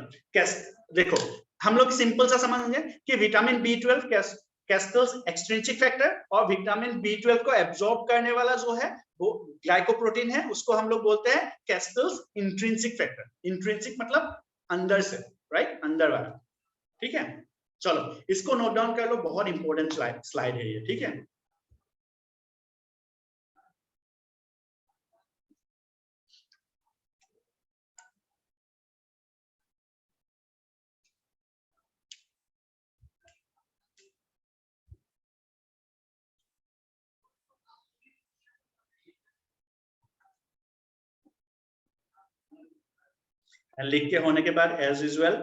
देखो, हम लोग सिंपल सा समझेंगे कि विटामिन B12 कैस्टल्स एक्सट्रिंसिक फैक्टर, और विटामिन B12 को एब्जॉर्ब करने वाला जो है वो ग्लाइकोप्रोटीन है, उसको हम लोग बोलते हैं कैस्टल्स इंट्रिंसिक फैक्टर। इंट्रिंसिक मतलब अंदर से, राइट, अंदर वाला। ठीक है, चलो इसको नोट डाउन कर लो, बहुत इंपॉर्टेंट स्लाइड है ये। ठीक है, लिख के होने के बाद एज यूजुअल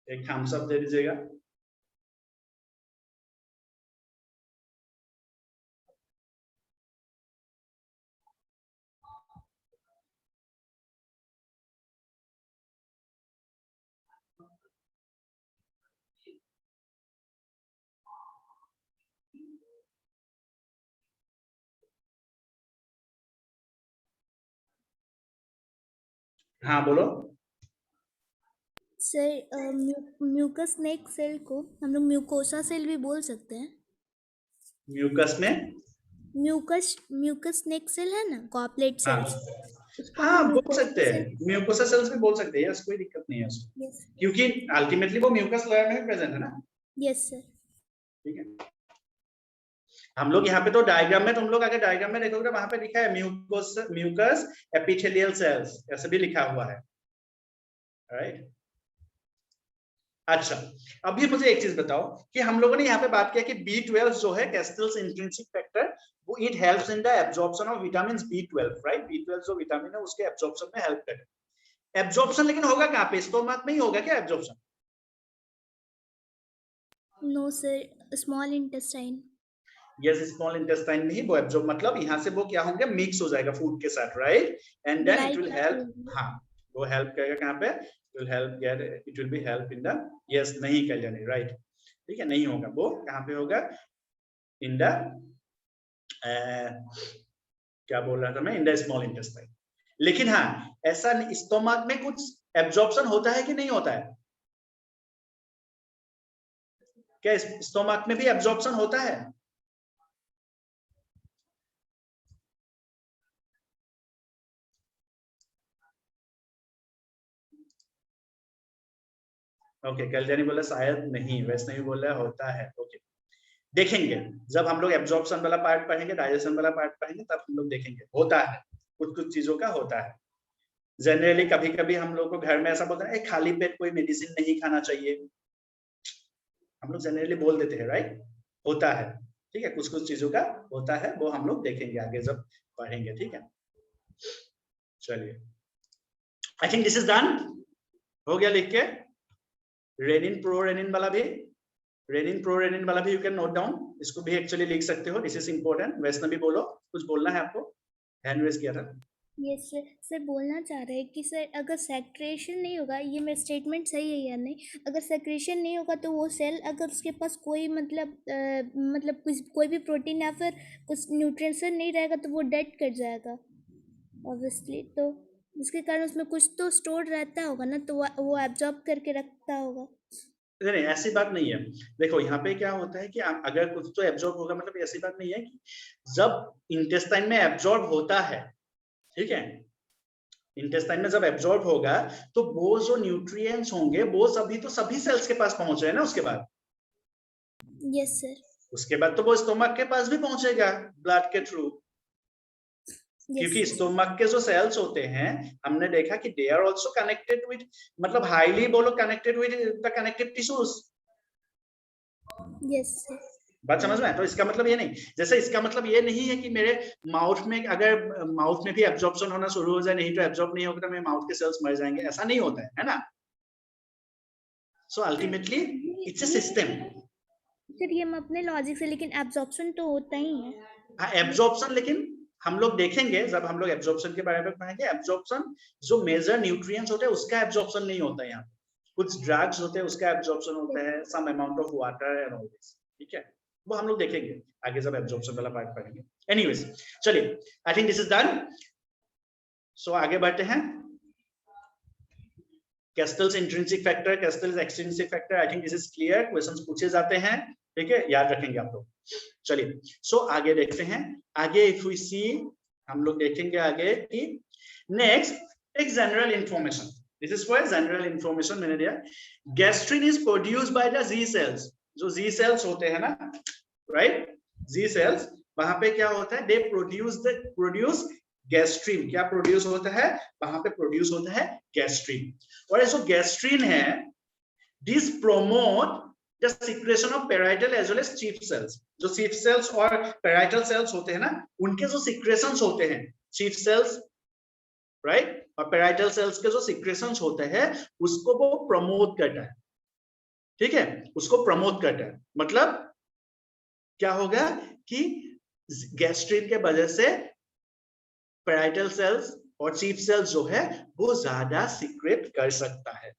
एक थम्स अप दे दीजिएगा। हाँ बोलो। सर म्यूकस नेक सेल को हम लोग म्यूकोसा सेल भी बोल सकते हैं। म्यूकस में म्यूकस नेक सेल है ना, गॉबलेट सेल्स, उसको हाँ हम बोल सकते हैं, म्यूकोसा सेल्स भी बोल सकते हैं, कोई दिक्कत नहीं है उसमें, क्योंकि अल्टीमेटली वो म्यूकस लेयर में प्रेजेंट है ना। Yes sir. ठीक है, हम लोग यहाँ पे तो डायग्राम में, तुम लोग अगर डायग्राम में देखोगे वहां पे लिखा है म्यूकस एपिथेलियल सेल्स, ऐसे भी लिखा हुआ है, राइट। अच्छा, अभी मुझे एक चीज बताओ कि हम लोगों ने यहाँ पे बात किया कि B12 जो है कैस्टल्स इंट्रिंसिक फैक्टर, वो it helps in the absorption of vitamins B12, right. B12 जो विटामिन है उसके एब्जॉर्प्शन में हेल्प करे। एब्जॉर्प्शन लेकिन होगा कहाँ पे? स्टोमक में ही होगा क्या absorption? No sir, small intestine. Yes, small intestine में ही वो एब्जॉर्ब, मतलब यहाँ से वो क्या होंगे, मिक्स हो जाएगा फूड के साथ, right, and then it will help. हाँ, वो हेल्प करेगा कहाँ पे? It will help get, it will be help in the, yes नहीं कल्याणी, राइट, ठीक है, नहीं होगा, वो कहाँ पे होगा? इन द क्या बोल रहा था मैं, इन द स्मॉल इंटेस्टाइन। लेकिन हाँ, ऐसा स्टोमक में कुछ एब्जॉर्प्शन होता है कि नहीं होता है? क्या स्टोमक में भी एब्जॉर्प्शन होता है? ओके, कल्याणी बोला शायद नहीं, वैष्णवी बोला होता है। ओके, देखेंगे जब हम लोग एब्जॉर्प्शन वाला पार्ट पढ़ेंगे, डाइजेशन वाला पार्ट पढ़ेंगे, तब हम लोग देखेंगे होता है, कुछ कुछ चीजों का होता है। जनरली कभी कभी हम लोग को घर में ऐसा बोलते हैं खाली पेट कोई मेडिसिन नहीं खाना चाहिए, हम लोग जनरली बोल देते हैं, राइट? होता है, ठीक है, कुछ कुछ चीजों का होता है, वो हम लोग देखेंगे आगे जब पढ़ेंगे, ठीक है। चलिए, I think this is done, हो गया लिख के। रेनिन प्रो रेनिन वाला भी, रेनिन प्रो रेनिन वाला भी यू कैन नोट डाउन, इसको भी एक्चुअली लिख सकते हो, दिस इज इंपॉर्टेंट। वैष्णवी बोलो, कुछ बोलना है आपको, हैंड रेज किया था। यस सर, सर बोलना चाह रहे हैं कि सर अगर सैचुरेशन नहीं होगा, ये मेरा स्टेटमेंट सही है या नहीं, अगर सैचुरेशन नहीं होगा तो वो सेल अगर उसके पास कोई मतलब कोई भी प्रोटीन या फिर कुछ न्यूट्रिएंट्स नहीं रहेगा तो वो डेड कर जाएगा ऑब्वियसली, तो जिसके कारण उसमें कुछ तो स्टोर रहता होगा ना, तो वो एब्जॉर्ब करके रखता होगा। नहीं, ऐसी बात नहीं है। देखो यहाँ पे क्या होता है कि अगर कुछ तो एब्जॉर्ब होगा, मतलब ऐसी बात नहीं है कि जब इंटेस्टाइन में एब्जॉर्ब होता है, ठीक है, इंटेस्टाइन में जब एब्जॉर्ब होगा तो वो जो न्यूट्रिएंट्स होंगे वो सभी तो सभी सेल्स के पास पहुंच रहे हैं ना उसके बाद। Yes sir. उसके बाद तो वो स्टोमक के पास भी पहुंचेगा ब्लड के थ्रू, क्योंकि स्टोमक के जो सेल्स होते हैं हमने देखा कि they are also connected with, मतलब हाईली बोलो connected with the connective tissues. Yes sir, बात समझ में है? तो इसका मतलब ये नहीं, जैसे इसका मतलब ये नहीं है कि मेरे माउथ में, अगर माउथ में भी एब्जॉर्प्शन होना शुरू हो जाए, नहीं तो एब्जॉर्ब नहीं होगा तो मेरे माउथ के सेल्स मर जाएंगे, ऐसा नहीं होता है ना। So ultimately it's a system. Sir ये हम अपने लॉजिक से, लेकिन एब्जॉर्प्शन तो होता ही है। हाँ, एब्जॉर्प्शन, लेकिन हम लोग देखेंगे जब हम लोग एब्जॉर्प्शन के बारे में पढ़ेंगे, एब्जॉर्प्शन जो मेजर न्यूट्रिएंट्स होते हैं उसका एब्जॉर्प्शन नहीं होता है यहाँ, कुछ ड्रग्स होते हैं उसका एब्जॉर्प्शन होता है, some amount of water and all this, ठीक है, वो हम लोग देखेंगे आगे जब एब्जॉर्प्शन वाला पार्ट पढ़ेंगे। एनीवेज, चलिए, I think this is done. So आगे बढ़ते हैं। Castle's intrinsic factor, Castle's extrinsic factor, I think this is clear, questions पूछे जाते हैं, ठीक है, याद रखेंगे आप लोग। चलिए, सो आगे देखते हैं। आगे इफ वी सी, हम लोग देखेंगे आगे कि नेक्स्ट एक general information, this is for general information. मैंने दिया gastrin is produced by the G cells, जो जी सेल्स होते हैं ना, राइट, जी सेल्स, वहां पे क्या होता है, दे प्रोड्यूस गैस्ट्रिन। क्या प्रोड्यूस होता है वहां पे? प्रोड्यूस होता है गैस्ट्रिन। और जो गैस्ट्रिन है, this promote the secretion of parietal as well as chief cells. जो चीफ सेल्स और पैराइटल सेल्स होते हैं ना, उनके जो सिक्रेशंस होते हैं, चीफ सेल्स, राइट, और पैराइटल सेल्स के जो सिक्रेशंस होते हैं उसको वो प्रमोट करता है, ठीक है, उसको प्रमोट करता है। मतलब क्या होगा कि गैस्ट्रिन के वजह से पैराइटल सेल्स और चीफ सेल्स जो है वो ज्यादा सीक्रेट कर सकता है,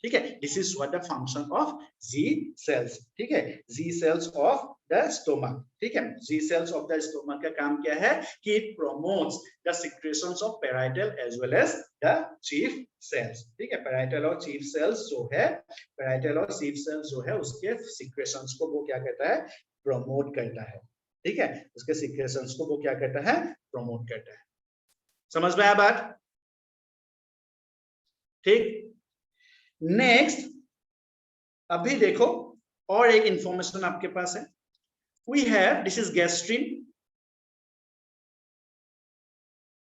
ठीक है। This is what the function of G cells, ठीक है, G cells of the stomach, ठीक है। G cells of the stomach का काम क्या है कि it promotes the secretions of parietal as well as the chief cells, ठीक है। पैराइटल और चीफ सेल्स जो है, पैराइटल और चीफ सेल्स जो है उसके सिक्रेशंस को वो क्या कहता है, प्रमोट करता है, ठीक है, उसके सिक्रेशंस को वो क्या करता है, प्रमोट करता है। समझ में आया बात? ठीक। नेक्स्ट, अभी देखो और एक इंफॉर्मेशन आपके पास है। We have, this is gastrin,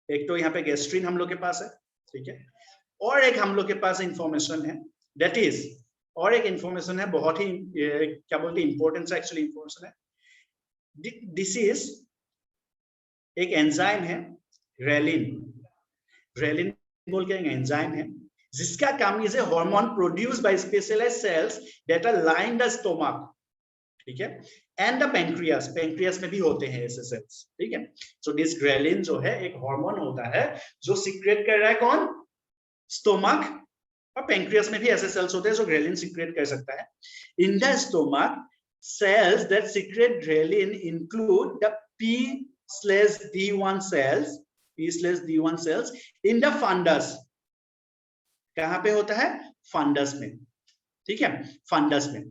एक तो यहाँ पे गैस्ट्रिन हम लोग के पास है, ठीक है, और एक हम लोग के पास इंफॉर्मेशन है, दैट इज, और एक इंफॉर्मेशन है बहुत ही क्या बोलते हैं, इंपॉर्टेंट एक्चुअली इंफॉर्मेशन है। दिस इज एक एंजाइम है, रेलिन। रेलिन बोल के एक एंजाइम है जिसका काम is a hormone produced by specialized cells that are line the stomach, ठीक है, एंड द पेंक्रियास। पेंक्रियास में भी होते हैं ऐसे सेल्स, ठीक है। सो दिस ग्रेलिन जो है एक हार्मोन होता है जो सीक्रेट कर रहा है, कौन? स्टोमक। और पेंक्रियास में भी ऐसे सेल्स होते हैं जो ग्रेलिन सीक्रेट कर सकता है। इन the stomach, cells that secrete ghrelin include the P/D1 cells, P/D1 cells in the fundus। कहां पे होता है? फंडस में, ठीक है, फंडस में।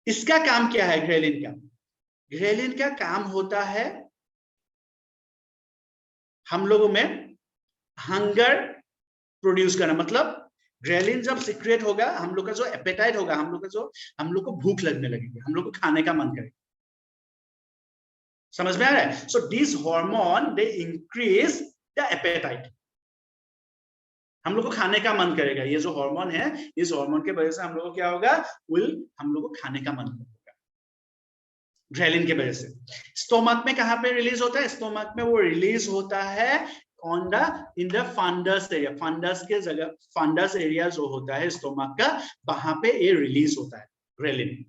इसका काम क्या है ग्रेलिन का? ग्रेलिन का काम होता है हम लोगों में हंगर प्रोड्यूस करना, मतलब ग्रेलिन जब सीक्रेट होगा, हम लोग का जो एपेटाइट होगा, हम लोग को भूख लगने लगेगी, हम लोग को खाने का मन करेगा। समझ में आ रहा है? So this hormone they increase the apatite, हम लोग को खाने का मन करेगा। ये जो हार्मोन है, इस हार्मोन के वजह से हम लोग को क्या होगा, हम लोग को खाने का मन होगा, ग्रेलिन के वजह से। स्टोमक में कहां पे रिलीज होता है? स्टोमक में वो रिलीज होता है on the in the fundus area, fundus के जगह, फंडस एरिया जो होता है स्टोमक का, वहां पे ये रिलीज होता है ग्रेलिन।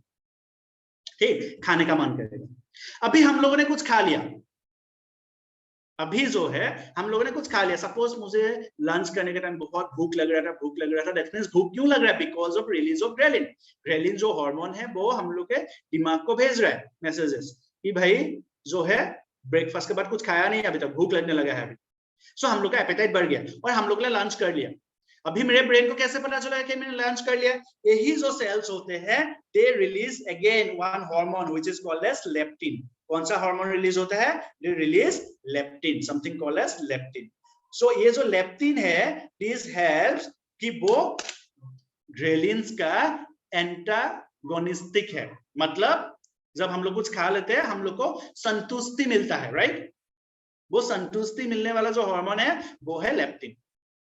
ठीक, खाने का मन करेगा। अभी हम लोगों ने कुछ खा लिया, अभी जो है हम लोगों ने कुछ खा लिया, सपोज मुझे लंच करने के टाइम बहुत भूख लग रहा था, दैट मींस भूख क्यों लग रहा है? Because of release of ghrelin. Ghrelin जो हार्मोन है वो हम लोग के दिमाग को भेज रहा है मैसेजेस कि भाई जो है ब्रेकफास्ट के बाद कुछ खाया नहीं अभी तक, भूख लगने लगा है अभी। सो हम लोग का एपेटाइट बढ़ गया और हम लोग ने लंच कर लिया। अभी मेरे ब्रेन को कैसे पता चला कि मैंने लंच कर लिया? यही जो सेल्स होते हैं, they release again one hormone which is called as leptin. कौन सा हार्मोन रिलीज होता है? They release leptin, something called as leptin. So ये जो लेप्टिन है, दिस हेल्प्स कि वो ग्रेलिन्स का एंटागोनिस्टिक है, मतलब जब हम लोग कुछ खा लेते हैं हम लोग को संतुष्टि मिलता है, राइट? वो संतुष्टि मिलने वाला जो हार्मोन है वो है लेप्टिन।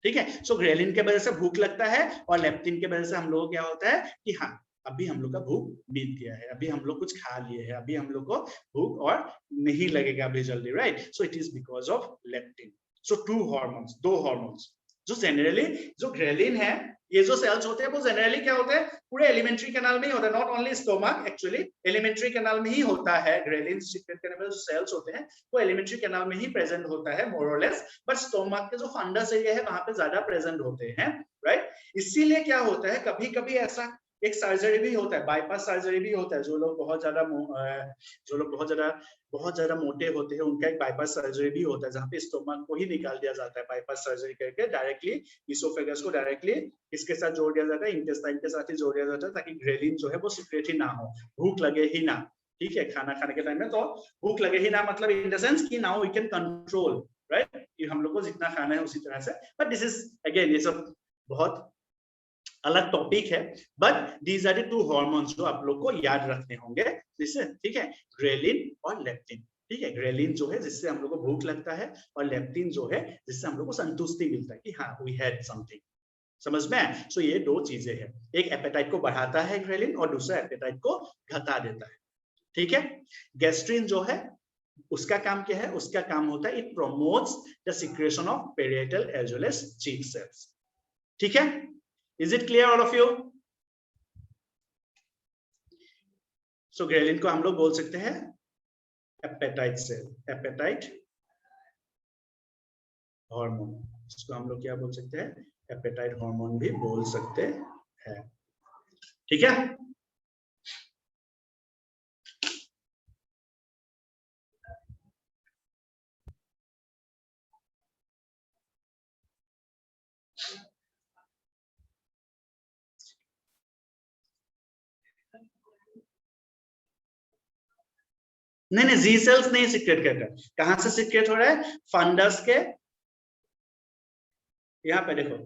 ठीक है, सो ग्रेलिन के वजह से भूख लगता है और लेप्टिन के वजह से हम लोग क्या होता है कि हाँ अभी हम लोग का भूख बीत गया है, अभी हम लोग कुछ खा लिए हैं, अभी हम लोग को भूख और नहीं लगेगा अभी जल्दी, right? So it is because of leptin. So to hormones, दो हार्मोन्स जो जनरली, जो ग्रेलिन है, ये जो सेल्स होते हैं वो जनरली क्या होते हैं, पूरे एलिमेंट्री कैनाल में ही होता है, not only stomach, actually alimentary canal में ही होता है। ग्रेलिन सीक्रेट करने वाले जो सेल्स होते हैं वो एलिमेंट्री कैनाल में ही प्रेजेंट होता है मोर और लेस, बट स्टोमक के जो फंडस एरिया है वहां पे ज्यादा प्रेजेंट होते हैं, राइट? इसीलिए क्या होता है, कभी कभी ऐसा एक सर्जरी भी होता है, बाईपास सर्जरी भी होता है, जो लोग बहुत ज्यादा मोटे होते हैं उनका एक बाईपास सर्जरी भी होता है, जहाँ पे स्टोमक को ही निकाल दिया जाता है बाईपास सर्जरी करके, डायरेक्टली इसोफेगस को डायरेक्टली इसके साथ जोड़ दिया जाता है, इंटेस्टाइन के साथ ही जोड़ दिया जाता है, ताकि ग्रेलिन जो है वो सीक्रेट ही ना हो, भूख लगे ही ना। ठीक है, खाना खाने के टाइम में तो भूख लगे ही ना, मतलब इन द सेंस कि now we can control, right, कि हम लोग को जितना खाना है उसी तरह से। बट दिस इज अगेन, ये सब बहुत अलग टॉपिक है, but these are the two hormones जो आप लोग को याद रखने होंगे, ठीक है, ग्रेलिन और लेप्टिन। ठीक है, ग्रेलिन जो है जिससे हम लोग को भूख लगता है, और लेप्टिन जो है जिससे हम लोग को संतुष्टि मिलता है कि हाँ वी हैड समथिंग। समझ में? सो ये दो चीजें हैं, एक एपेटाइट को बढ़ाता है ग्रेलिन और दूसरा एपेटाइट को घटा देता है। ठीक है, गैस्ट्रिन जो है उसका काम क्या है? उसका काम होता है it promotes the secretion of parietal as well as chief cells. ठीक है, is it clear all of you? So ghrelin को हम लोग बोल सकते हैं एपेटाइट सेल, एपेटाइट हार्मोन, इसको हम लोग क्या बोल सकते हैं? एपेटाइट हार्मोन भी बोल सकते हैं। ठीक है, नहीं, जी सेल्स नहीं सीक्रेट करता। कहां से सीक्रेट हो रहा है? फंडस के, यहां पे देखो,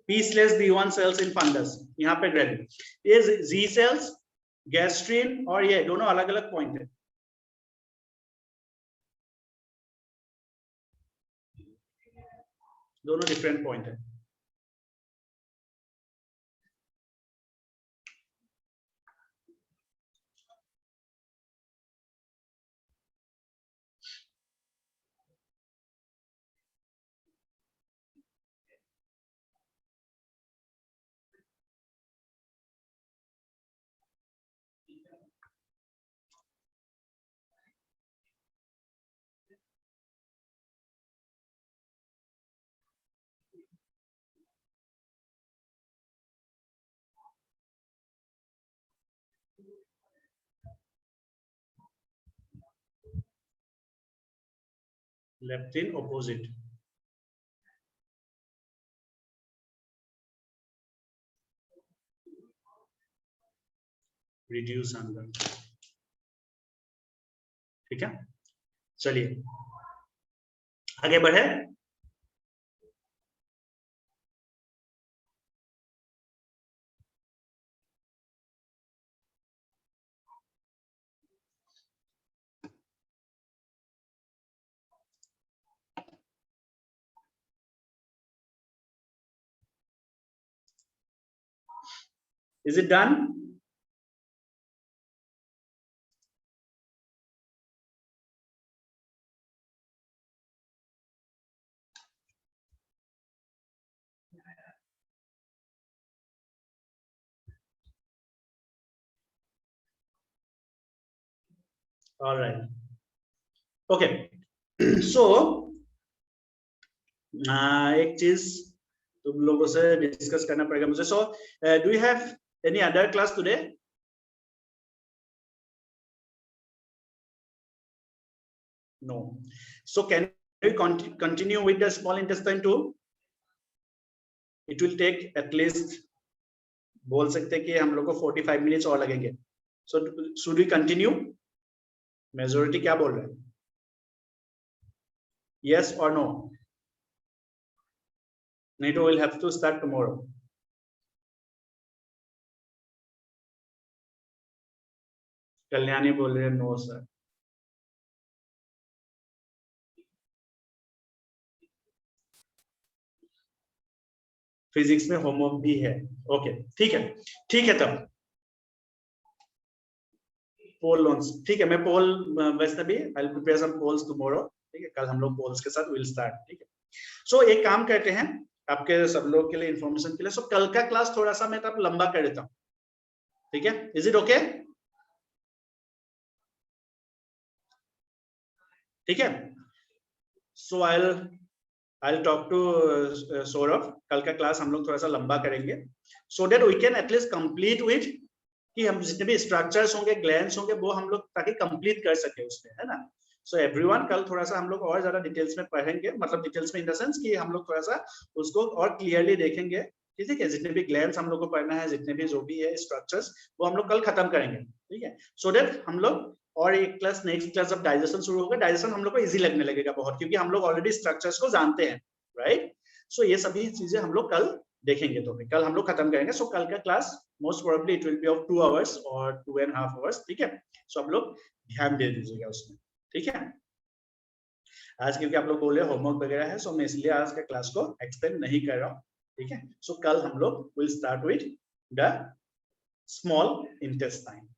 पीसलेस B1 सेल्स इन फंडस, यहाँ पे ग्रेलिन, ये जी सेल्स, गैस्ट्रिन और ये दोनों अलग अलग पॉइंट है, दोनों डिफरेंट पॉइंट है। Leptin opposite, reduce hunger. ठीक है, चलिए आगे बढ़े। Is it done? All right. Okay. So एक चीज तुम लोगों से डिस्कस करना पड़ेगा मुझे. So do you have any other class today? No. So can we continue with the small intestine too? It will take at least, बोल सकते हैं कि हम लोग को 45 minutes और लगेंगे. So should we continue? Majority क्या बोल रहे हैं? Yes or no? नहीं तो we'll have to start tomorrow. Kalyani बोल रहे हैं नो सर. फिजिक्स में होमवर्क भी है. ओके ठीक है तब पोल लॉन्च. ठीक है, मैं पोल वैसे भी I will prepare some polls tomorrow. ठीक है, कल हम लोग पोल्स के साथ विल स्टार्ट. ठीक है. सो एक काम करते हैं आपके सब लोग के लिए इंफॉर्मेशन के लिए. सो कल का क्लास थोड़ा सा मैं तब लंबा कर देता हूँ. ठीक है, इज इट ओके? ठीक है. सो I'll talk to Saurabh. कल का क्लास हम लोग थोड़ा सा लंबा करेंगे so that we can at least complete with कि हम जितने भी स्ट्रक्चर्स होंगे, ग्लैंड्स होंगे, वो हम लोग ताकि कंप्लीट कर सके उसमें, है ना. सो एवरीवन कल थोड़ा सा हम लोग और ज्यादा डिटेल्स में पढ़ेंगे, मतलब डिटेल्स में इन द सेंस कि हम लोग थोड़ा सा उसको और क्लियरली देखेंगे. ठीक है, जितने भी ग्लैंड्स हम लोग को पढ़ना है, जितने भी जो भी है स्ट्रक्चर्स, वो हम लोग कल खत्म करेंगे. ठीक है, सो दैट हम लोग और एक क्लास नेक्स्ट क्लास जब डाइजेशन शुरू होगा, डाइजेशन हम लोग को इजी लगने लगेगा बहुत, क्योंकि हम लोग ऑलरेडी स्ट्रक्चर्स को जानते हैं. राइट. सो ये सभी चीजें हम लोग कल देखेंगे. तो कल हम लोग खत्म करेंगे. सो कल का class most probably it will B of 2 hours और 2.5 hours. ठीक है, सो आप लोग ध्यान दे दीजिएगा उसमें. ठीक है, आज क्योंकि आप लोग बोले होमवर्क वगैरह है, सो मैं इसलिए आज का क्लास को एक्सटेंड नहीं कर रहा हूँ. ठीक है, सो कल हम लोग will start with the small intestine.